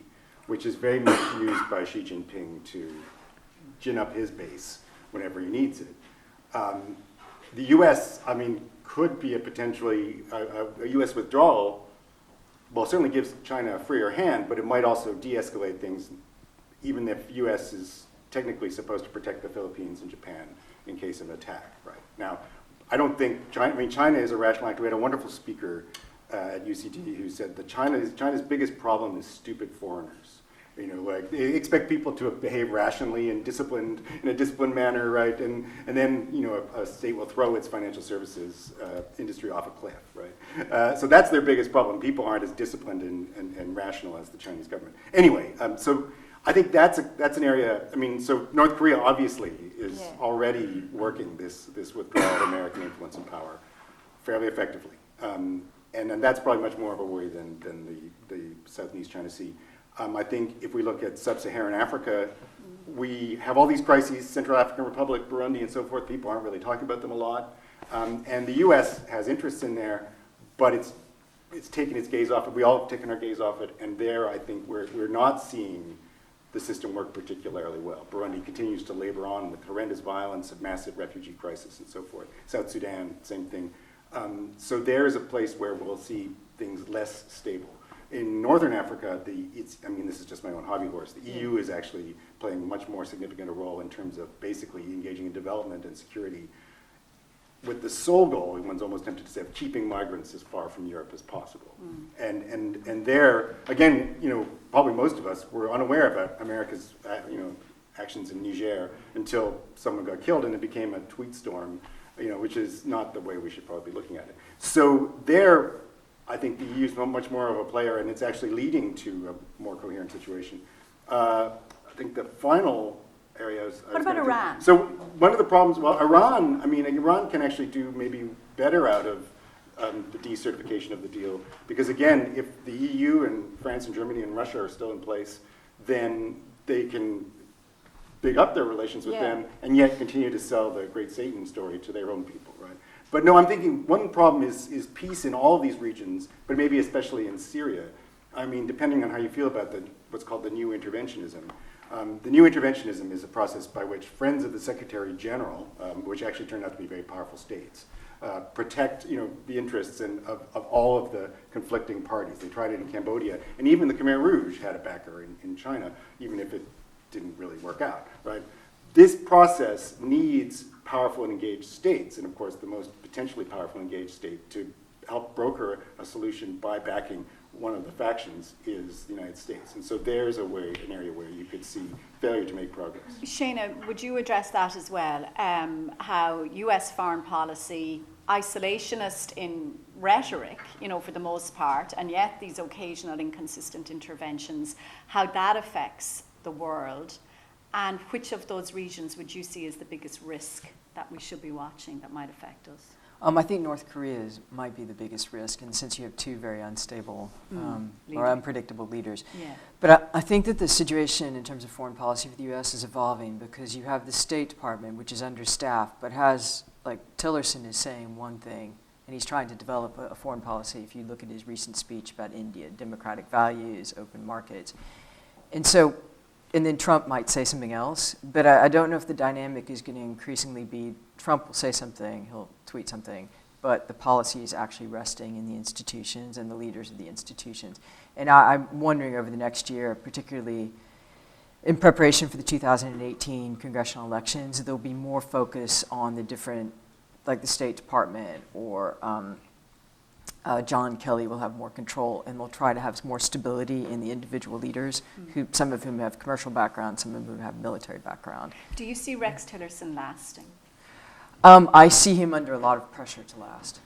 which is very much used by Xi Jinping to gin up his base whenever he needs it. The U.S., I mean, could be a potentially a U.S. withdrawal. Well, it certainly gives China a freer hand, but it might also de-escalate things, even if U.S. is technically supposed to protect the Philippines and Japan in case of attack, right? Now, I don't think China is a rational actor. We had a wonderful speaker at UCD who said that China's biggest problem is stupid foreigners. You know, like they expect people to behave rationally and in a disciplined manner, right? And then, you know, a state will throw its financial services industry off a cliff, right? So that's their biggest problem. People aren't as disciplined and rational as the Chinese government. Anyway, so I think that's an area. I mean, so North Korea obviously is already working this withdrawal of American influence and power fairly effectively, and that's probably much more of a worry than the South and East China Sea. I think if we look at sub-Saharan Africa, we have all these crises, Central African Republic, Burundi, and so forth. People aren't really talking about them a lot. And the U.S. has interests in there, but it's taken its gaze off it. We all have taken our gaze off it, and there I think we're not seeing the system work particularly well. Burundi continues to labor on with horrendous violence, a massive refugee crisis, and so forth. South Sudan, same thing. So there is a place where we'll see things less stable. In Northern Africa, this is just my own hobby horse. The EU is actually playing much more significant a role in terms of basically engaging in development and security with the sole goal, one's almost tempted to say, of keeping migrants as far from Europe as possible. And there, again, you know, probably most of us were unaware about America's, actions in Niger until someone got killed and it became a tweet storm, you know, which is not the way we should probably be looking at it. So there, I think the EU is much more of a player, and it's actually leading to a more coherent situation. I think the final areas. What about Iran? So one of the problems, well, Iran can actually do maybe better out of the decertification of the deal, because again, if the EU and France and Germany and Russia are still in place, then they can big up their relations with them and yet continue to sell the Great Satan story to their own people, right? But no, I'm thinking one problem is peace in all of these regions, but maybe especially in Syria. I mean, depending on how you feel about what's called the new interventionism. The new interventionism is a process by which friends of the Secretary General, which actually turned out to be very powerful states, protect the interests of all of the conflicting parties. They tried it in Cambodia, and even the Khmer Rouge had a backer in China, even if it didn't really work out, right? This process needs powerful and engaged states, and of course the most potentially powerful and engaged state to help broker a solution by backing one of the factions is the United States. And so there's an area where you could see failure to make progress. Shana, would you address that as well? How US foreign policy, isolationist in rhetoric, for the most part, and yet these occasional inconsistent interventions, how that affects the world, and which of those regions would you see as the biggest risk that we should be watching that might affect us? I think North Korea might be the biggest risk, and since you have two very unstable or unpredictable leaders. Yeah. But I think that the situation in terms of foreign policy for the U.S. is evolving, because you have the State Department, which is understaffed, but has, like, Tillerson is saying one thing, and he's trying to develop a foreign policy. If you look at his recent speech about India, democratic values, open markets. And then Trump might say something else, but I don't know if the dynamic is going to increasingly be Trump will say something, he'll tweet something, but the policy is actually resting in the institutions and the leaders of the institutions. And I'm wondering over the next year, particularly in preparation for the 2018 congressional elections, there'll be more focus on the different, like the State Department or John Kelly will have more control, and they'll try to have more stability in the individual leaders, some of whom have commercial background, some of whom have military background. Do you see Rex Tillerson lasting? I see him under a lot of pressure to last.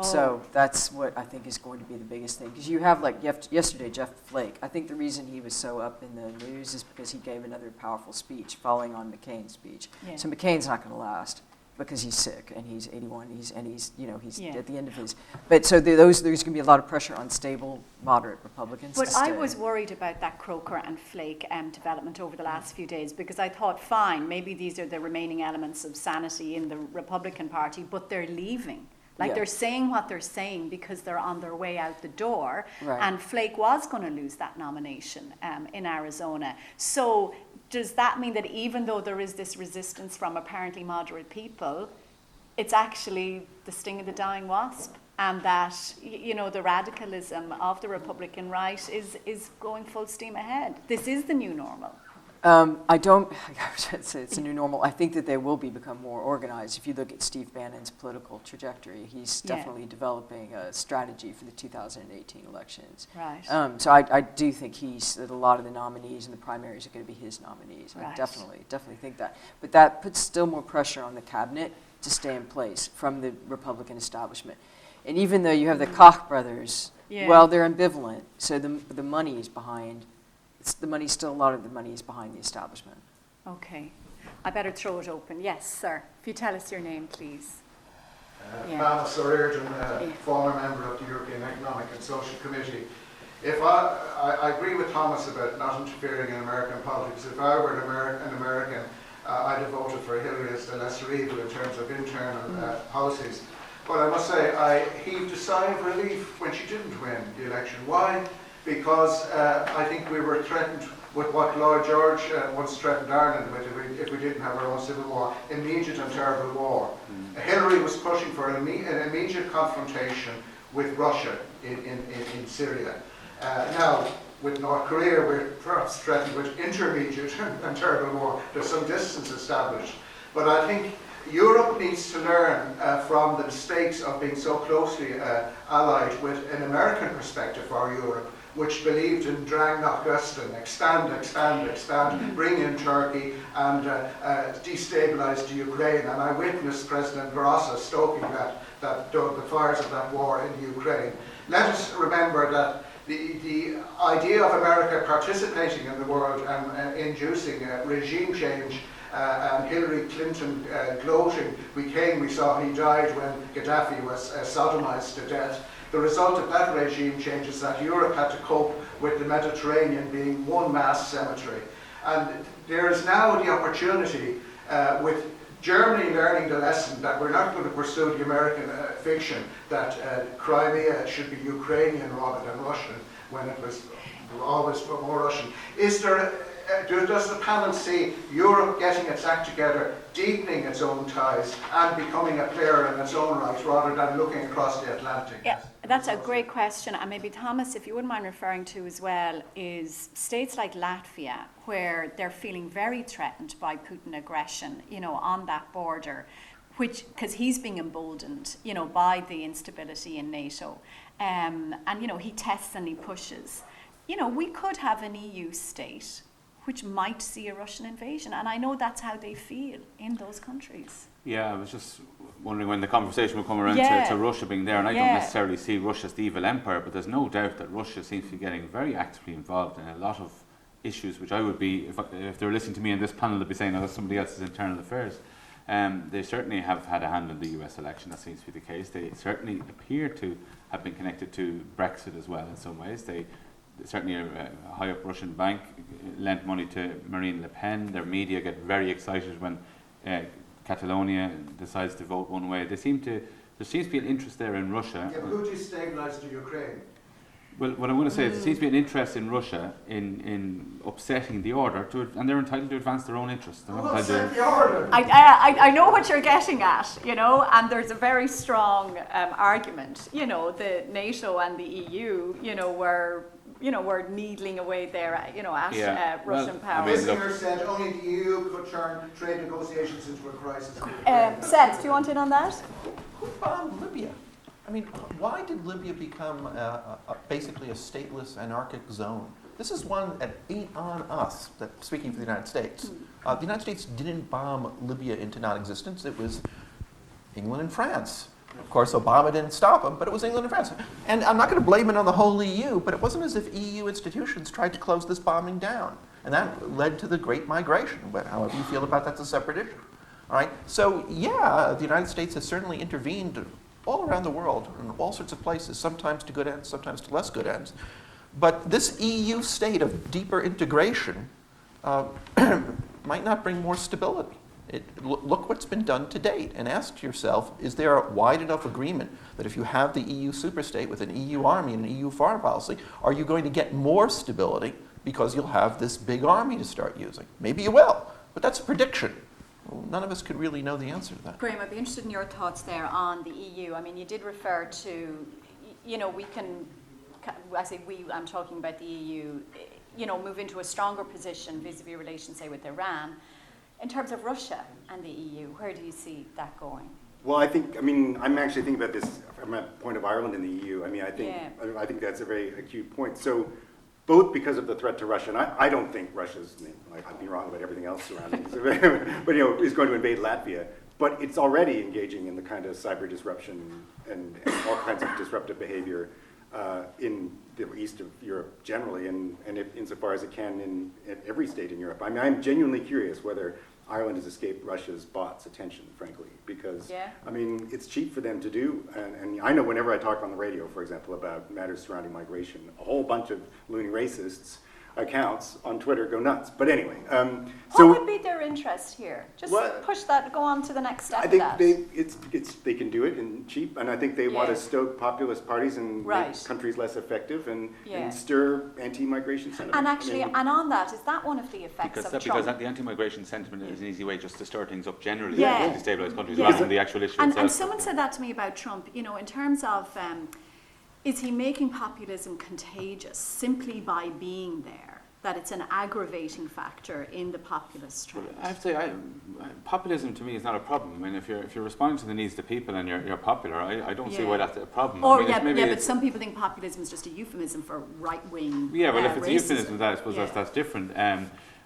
So that's what I think is going to be the biggest thing. Because you have yesterday, Jeff Flake. I think the reason he was so up in the news is because he gave another powerful speech following on McCain's speech. Yeah. So McCain's not going to last, because he's sick and he's 81. He's at the end of his. But so there's going to be a lot of pressure on stable, moderate Republicans. But I was worried about that Croker and Flake development over the last few days, because I thought, fine, maybe these are the remaining elements of sanity in the Republican Party, but they're leaving. They're saying what they're saying because they're on their way out the door. Right. And Flake was going to lose that nomination in Arizona. So does that mean that even though there is this resistance from apparently moderate people, it's actually the sting of the dying wasp, and that the radicalism of the Republican right is going full steam ahead? This is the new normal. I would say it's a new normal. I think that they will become more organized. If you look at Steve Bannon's political trajectory, he's definitely developing a strategy for the 2018 elections. Right. So I do think that a lot of the nominees in the primaries are going to be his nominees. Right. I definitely think that. But that puts still more pressure on the cabinet to stay in place from the Republican establishment. And even though you have the Koch brothers, well, they're ambivalent. So the money is behind. A lot of the money is behind the establishment. Okay. I better throw it open. Yes, sir. If you tell us your name, please. Thomas O'Riordan, former member of the European Economic and Social Committee. If I agree with Thomas about not interfering in American politics. If I were an American, I'd have voted for Hillary as the lesser evil in terms of internal policies. But I must say, I heaved a sigh of relief when she didn't win the election. Why? Because I think we were threatened with what Lloyd George once threatened Ireland with if we didn't have our own civil war, immediate and terrible war. Hillary was pushing for an immediate confrontation with Russia in Syria. Now, with North Korea, we're perhaps threatened with intermediate and terrible war. There's some distance established. But I think Europe needs to learn from the mistakes of being so closely allied with an American perspective for Europe, which believed in Drang nach Osten, expand, bring in Turkey and destabilize the Ukraine. And I witnessed President Barroso stoking the fires of that war in Ukraine. Let us remember that The idea of America participating in the world and inducing regime change, and Hillary Clinton gloating, we saw he died when Gaddafi was sodomized to death. The result of that regime change is that Europe had to cope with the Mediterranean being one mass cemetery. And there is now the opportunity with Germany learning the lesson that we're not going to pursue the American fiction that Crimea should be Ukrainian rather than Russian, when it was always more Russian. Does the panel see Europe getting its act together, deepening its own ties, and becoming a player in its own right, rather than looking across the Atlantic? Yeah, that's a great question. And maybe, Thomas, if you wouldn't mind referring to as well, is states like Latvia, where they're feeling very threatened by Putin aggression, on that border, because he's being emboldened, by the instability in NATO. And, he tests and he pushes. We could have an EU state which might see a Russian invasion. And I know that's how they feel in those countries. Yeah, I was just wondering when the conversation will come around to Russia being there, and I don't necessarily see Russia as the evil empire, but there's no doubt that Russia seems to be getting very actively involved in a lot of issues, which I would be, if they were listening to me in this panel, they'd be saying, that's somebody else's internal affairs. They certainly have had a hand in the US election, that seems to be the case. They certainly appear to have been connected to Brexit as well in some ways. Certainly a high-up Russian bank lent money to Marine Le Pen. Their media get very excited when Catalonia decides to vote one way. There seems to be an interest there in Russia. Yeah, but who destabilised the Ukraine? Well, what I'm going to say is there seems to be an interest in Russia in upsetting the order, and they're entitled to advance their own interests. Upset the order? I know what you're getting at, and there's a very strong argument. The NATO and the EU, were needling away there, at Russian power. Kissinger said only the EU could turn trade negotiations into a crisis. Seth, do you want in on that? Who bombed Libya? I mean, why did Libya become basically a stateless, anarchic zone? This is one that ain't on us, speaking for the United States. The United States didn't bomb Libya into non-existence. It was England and France. Of course, Obama didn't stop them, but it was England and France. And I'm not going to blame it on the whole EU, but it wasn't as if EU institutions tried to close this bombing down. And that led to the Great Migration. But however you feel about that's a separate issue. All right? So, yeah, the United States has certainly intervened all around the world, in all sorts of places, sometimes to good ends, sometimes to less good ends. But this EU state of deeper integration might not bring more stability. Look what's been done to date and ask yourself, is there a wide enough agreement that if you have the EU superstate with an EU army and an EU foreign policy, are you going to get more stability because you'll have this big army to start using? Maybe you will, but that's a prediction. Well, none of us could really know the answer to that. Graham, I'd be interested in your thoughts there on the EU. I mean, you did refer to, we can, I say we, I'm talking about the EU, move into a stronger position vis-a-vis relations, say, with Iran. In terms of Russia and the EU, where do you see that going? Well, I'm actually thinking about this from a point of Ireland in the EU. I think that's a very acute point. So, both because of the threat to Russia, and I don't think Russia's, I'd be wrong about everything else surrounding it, but is going to invade Latvia. But it's already engaging in the kind of cyber disruption and all kinds of disruptive behavior in the east of Europe generally, and insofar as it can in every state in Europe. I'm genuinely curious whether Ireland has escaped Russia's bots' attention, frankly, because, it's cheap for them to do. And I know whenever I talk on the radio, for example, about matters surrounding migration, a whole bunch of loony racists accounts on Twitter go nuts. But anyway. What would be their interest here? Just push that, go on to the next step. I think they can do it in cheap, and I think they want to stoke populist parties and make countries less effective and stir anti-migration sentiment. And actually, and on that, is that one of the effects of Trump? Because the anti-migration sentiment is an easy way just to stir things up generally to destabilise countries rather than the actual issue itself. And someone said that to me about Trump, in terms of, is he making populism contagious simply by being there? That it's an aggravating factor in the populist trend. I have to say, populism to me is not a problem. I mean, if you're responding to the needs of the people and you're popular, I don't see why that's a problem. But some people think populism is just a euphemism for right-wing. Yeah, well, if it's a euphemism, I suppose that's different.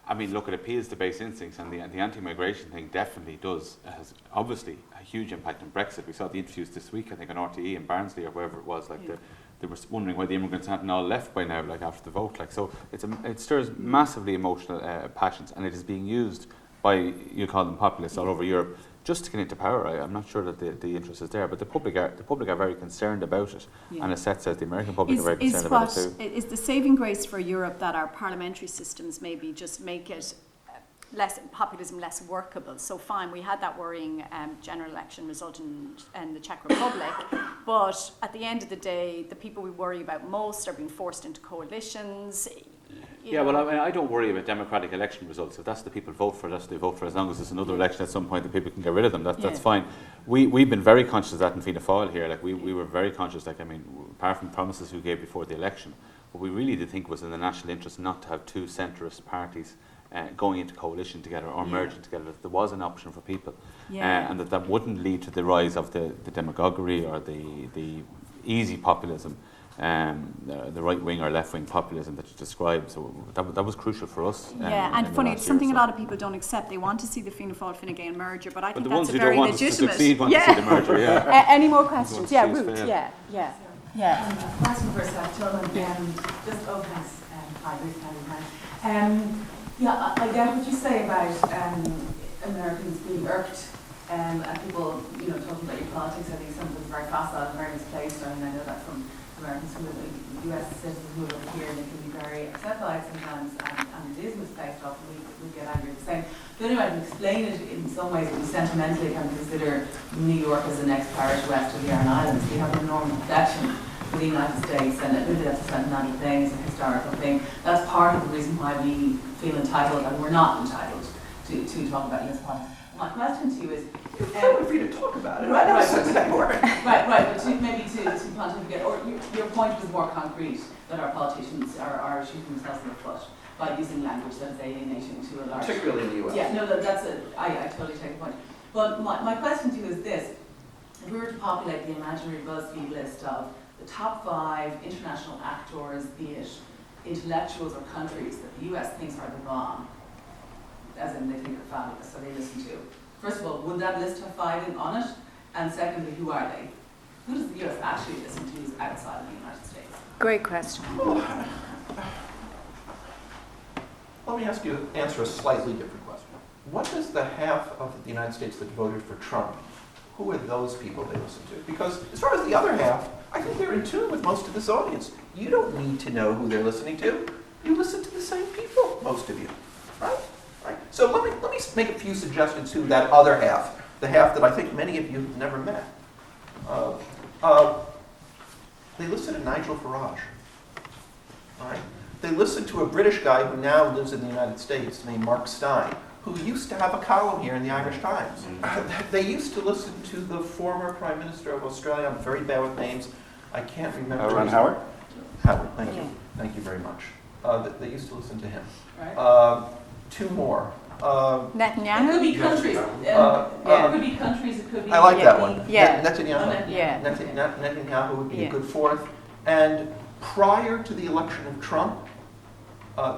Look, it appeals to base instincts, and the anti-migration thing definitely has obviously a huge impact on Brexit. We saw the interviews this week, I think, on RTE in Barnsley or wherever it was, the they were wondering why the immigrants hadn't all left by now, like after the vote. Like, so it stirs massively emotional passions, and it is being used by, you call them populists all over Europe, just to get into power. I'm not sure that the interest is there, but the public are very concerned about it, and as Seth says, the American public are very concerned about it too. Is the saving grace for Europe that our parliamentary systems maybe just make it populism less workable? So fine, we had that worrying general election result in the Czech Republic, but at the end of the day, the people we worry about most are being forced into coalitions. Yeah, well, I mean, I don't worry about democratic election results. If that's the people vote for, that's what they vote for. As long as there's another election at some point that people can get rid of them, that's fine. We've been very conscious of that in Fianna Fáil here. Like, we were very conscious, like, I mean, apart from promises we gave before the election, what we really did think was in the national interest not to have two centrist parties going into coalition together or merging together. That there was an option for people, and that wouldn't lead to the rise of the demagoguery or the easy populism. The right wing or left wing populism that you described, so that was crucial for us. And funny, it's something a lot of people don't accept. They want to see the Fianna Fáil Fine Gael merger, but I think that's a very legitimate. The ones who don't want us to succeed want to see the merger. Any more questions? Yeah, Ruth. Question for Seth Tillman. Just thanks. Hi, Ruth Kelly. I get what you say about Americans being irked and people, talking about your politics. I think some of it's very facile and very misplaced, and I know that from Americans who live in US citizens who live here, and they can be very upset by it sometimes, and it is misplaced often. We get angry at the same. The only way I can explain it in some ways, we sentimentally can consider New York as the next parish west of the Aran Islands. We have an enormous affection for the United States, and really that's a sentimental thing, it's a historical thing. That's part of the reason why we feel entitled, and we're not entitled to talk about US politics. My question to you is, feel free to talk about it. Right, but maybe to pontificate, or your point was more concrete, that our politicians are shooting themselves in the foot by using language that is alienating to a large... Particularly in the US. Yeah, no, I totally take the point. But my question to you is this: if we were to populate the imaginary BuzzFeed list of the top 5 international actors, be it intellectuals or countries that the US thinks are the bomb, as in they think are fabulous, so they listen to. First of all, would that list have 5 on it? And secondly, who are they? Who does the US actually listen to who's outside of the United States? Great question. Let me answer a slightly different question. What is the half of the United States that voted for Trump? Who are those people they listen to? Because as far as the other half, I think they're in tune with most of this audience. You don't need to know who they're listening to. You listen to the same people, most of you, right? So let me make a few suggestions to that other half, the half that I think many of you have never met. They listen to Nigel Farage. Right? They listen to a British guy who now lives in the United States named Mark Stein, who used to have a column here in the Irish Times. They used to listen to the former Prime Minister of Australia. I'm very bad with names. I can't remember. Ron Howard? Howard, thank you. Thank you very much. They used to listen to him. Right. 2 more. Netanyahu? It could be countries. It could be countries, it could be... I like that one. Yeah. Netanyahu. Yeah. Netanyahu would be a good 4th. And prior to the election of Trump,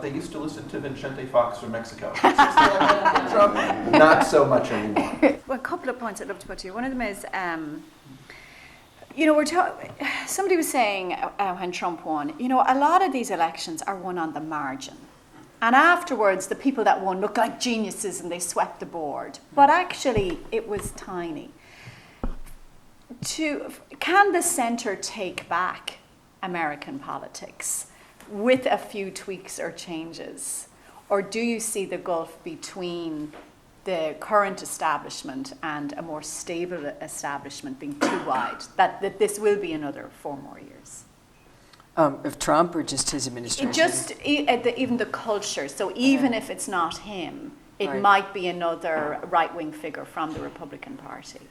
they used to listen to Vicente Fox from Mexico. Trump, not so much anymore. Well, a couple of points I'd love to put to you. One of them is, somebody was saying when Trump won, a lot of these elections are won on the margin. And afterwards, the people that won looked like geniuses and they swept the board. But actually, it was tiny. Can the centre take back American politics with a few tweaks or changes? Or do you see the gulf between the current establishment and a more stable establishment being too wide, that this will be another 4 more years? Of Trump or just his administration? Even the culture. So even if it's not him, it might be another right-wing figure from the Republican Party.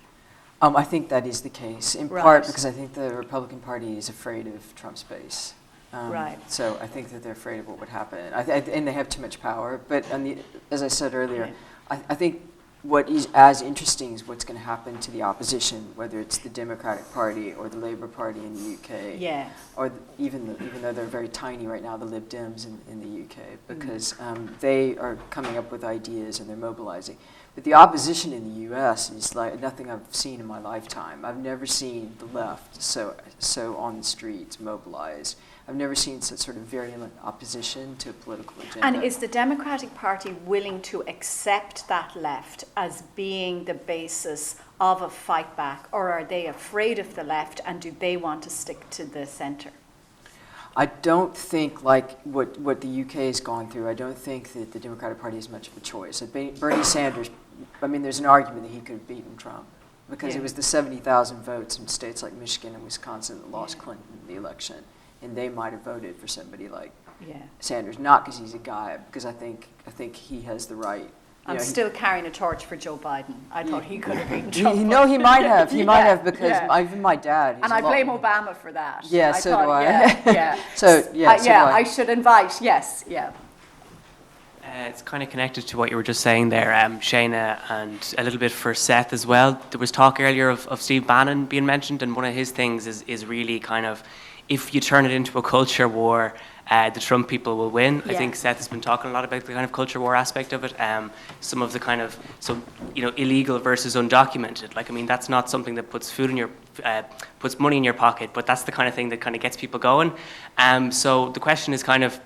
I think that is the case, in part because I think the Republican Party is afraid of Trump's base. So I think that they're afraid of what would happen. And they have too much power. But as I said earlier, I think what is as interesting is what's going to happen to the opposition, whether it's the Democratic Party or the Labour Party in the UK, Yeah. or even though they're very tiny right now, the Lib Dems in the UK, because they are coming up with ideas and they're mobilizing. But the opposition in the US is like nothing I've seen in my lifetime. I've never seen the left so on the streets mobilized. I've never seen such sort of virulent opposition to a political agenda. And is the Democratic Party willing to accept that left as being the basis of a fight back, or are they afraid of the left and do they want to stick to the centre? I don't think, like what the UK has gone through, I don't think that the Democratic Party has much of a choice. Bernie Sanders, I mean, there's an argument that he could have beaten Trump because it was the 70,000 votes in states like Michigan and Wisconsin that lost Clinton in the election. And they might have voted for somebody like Sanders, not because he's a guy, because I think he has the right. I'm still carrying a torch for Joe Biden. I thought he could have beaten He Trump. might have. He might have because even my dad. And I blame Obama for that. Yeah, so do I. Yeah. So do I. I should invite. Yes. Yeah. It's kind of connected to what you were just saying there, Shayna, and a little bit for Seth as well. There was talk earlier of Steve Bannon being mentioned, and one of his things is really kind of, if you turn it into a culture war, the Trump people will win. I think Seth has been talking a lot about the kind of culture war aspect of it. Some of the kind of, illegal versus undocumented. Like, I mean, that's not something that puts puts money in your pocket, but that's the kind of thing that kind of gets people going. So the question is kind of,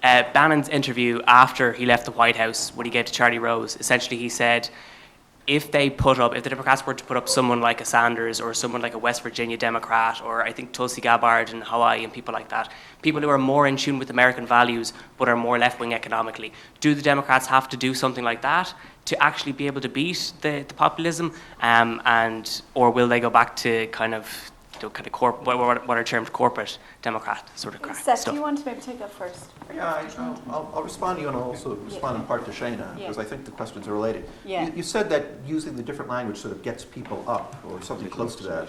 Bannon's interview after he left the White House, when he gave to Charlie Rose, essentially he said, if the Democrats were to put up someone like a Sanders or someone like a West Virginia Democrat, or I think Tulsi Gabbard in Hawaii and people like that, people who are more in tune with American values but are more left-wing economically, do the Democrats have to do something like that to actually be able to beat the populism, or will they go back to kind of what are termed corporate Democrat sort of Seth, stuff? do you want to maybe take that first? Yeah, I'll respond to you, and I'll also respond in part to Shayna, because I think the questions are related. Yeah. You said that using the different language sort of gets people up, or something close to that.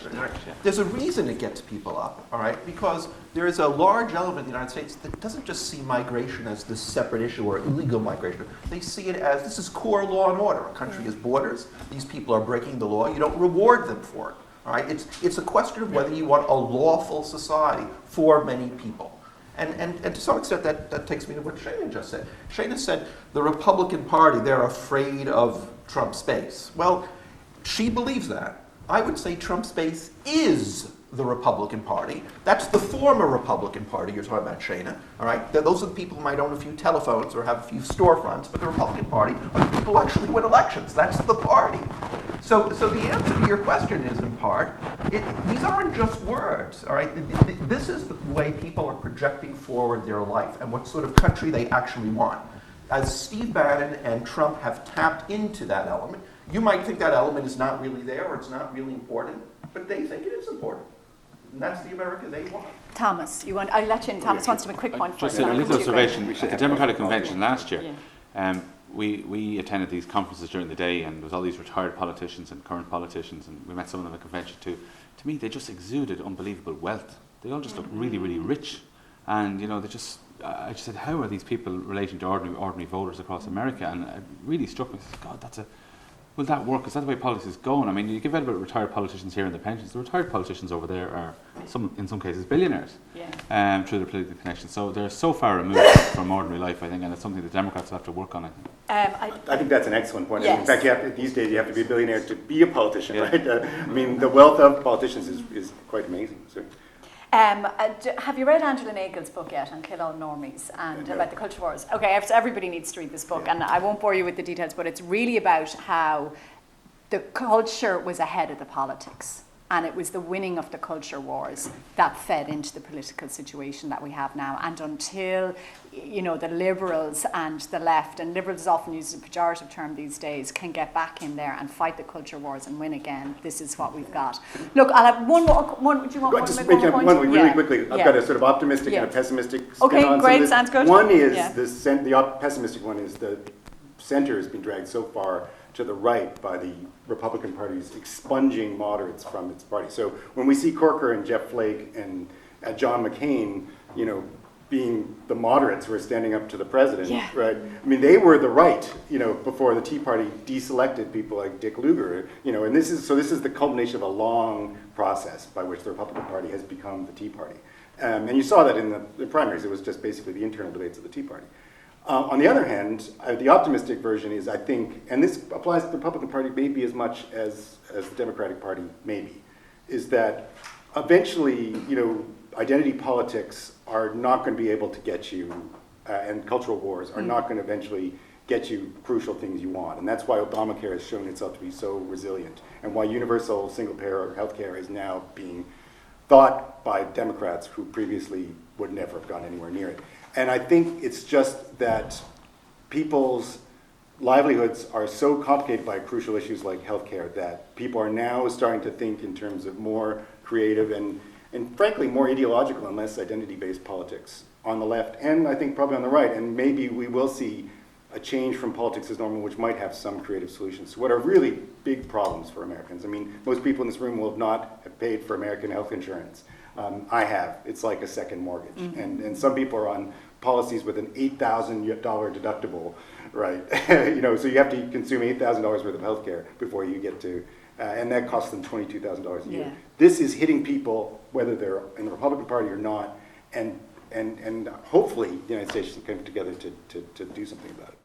There's a reason it gets people up, all right? Because there is a large element in the United States that doesn't just see migration as this separate issue or illegal migration. They see it as, this is core law and order. A country has borders. These people are breaking the law. You don't reward them for it. All right, it's a question of whether you want a lawful society for many people. And to some extent, that takes me to what Shayna just said. Shayna said the Republican Party, they're afraid of Trump's base. Well, she believes that. I would say Trump's base is the Republican Party. That's the former Republican Party you're talking about, Shayna. All right, those are the people who might own a few telephones or have a few storefronts, but the Republican Party are the people who actually win elections. That's the party. So the answer to your question is, in part, these aren't just words, all right? This is the way people are projecting forward their life and what sort of country they actually want. As Steve Bannon and Trump have tapped into that element, you might think that element is not really there or it's not really important, but they think it is important. And that's the America they want. Thomas, I'll let you in. Thomas wants to make a quick point. Just a little observation. At the Democratic Convention last year, we attended these conferences during the day, and there was all these retired politicians and current politicians, and we met some of them at the convention too. To me, they just exuded unbelievable wealth. They all just looked really, really rich. And, they just, I just said, how are these people relating to ordinary voters across America? And it really struck me, God, will that work? Is that the way politics is going? I mean, you give out about retired politicians here and the pensions. The retired politicians over there are, in some cases, billionaires through their political connections. So they're so far removed from ordinary life, I think, and it's something the Democrats have to work on, I think. I think that's an excellent point. Yes. In fact, these days you have to be a billionaire to be a politician, right? I mean, the wealth of politicians is quite amazing. So. Have you read Angela Nagle's book yet on Kill All Normies and about the culture wars? Okay, so everybody needs to read this book, and I won't bore you with the details, but it's really about how the culture was ahead of the politics. And it was the winning of the culture wars that fed into the political situation that we have now. And until, the liberals and the left, and liberals is often used as a pejorative term these days, can get back in there and fight the culture wars and win again, this is what we've got. Look, I'll have one more. Do you want one just to make make one point? one really quickly. I've got a sort of optimistic and a pessimistic spin Okay, on great, some of this. sounds good. One is the pessimistic one is the center has been dragged so far to the right by the Republican Party's expunging moderates from its party. So when we see Corker and Jeff Flake and John McCain, being the moderates who are standing up to the president, Yeah. right? I mean, they were the right, before the Tea Party deselected people like Dick Lugar, and this is the culmination of a long process by which the Republican Party has become the Tea Party. And you saw that in the primaries. It was just basically the internal debates of the Tea Party. On the other hand, the optimistic version is, I think, and this applies to the Republican Party maybe as much as the Democratic Party maybe, is that eventually, identity politics are not going to be able to get you, and cultural wars are not going to eventually get you crucial things you want. And that's why Obamacare has shown itself to be so resilient, and why universal single-payer health care is now being thought by Democrats who previously would never have gone anywhere near it. And I think it's just that people's livelihoods are so complicated by crucial issues like healthcare that people are now starting to think in terms of more creative and frankly more ideological and less identity-based politics on the left, and I think probably on the right. And maybe we will see a change from politics as normal, which might have some creative solutions to what are really big problems for Americans. I mean, most people in this room will have not have paid for American health insurance. I have. It's like a second mortgage. And some people are on policies with an $8,000 deductible, right? So you have to consume $8,000 worth of health care before you get to, and that costs them $22,000 a year. Yeah. This is hitting people, whether they're in the Republican Party or not, and hopefully the United States can come together to do something about it.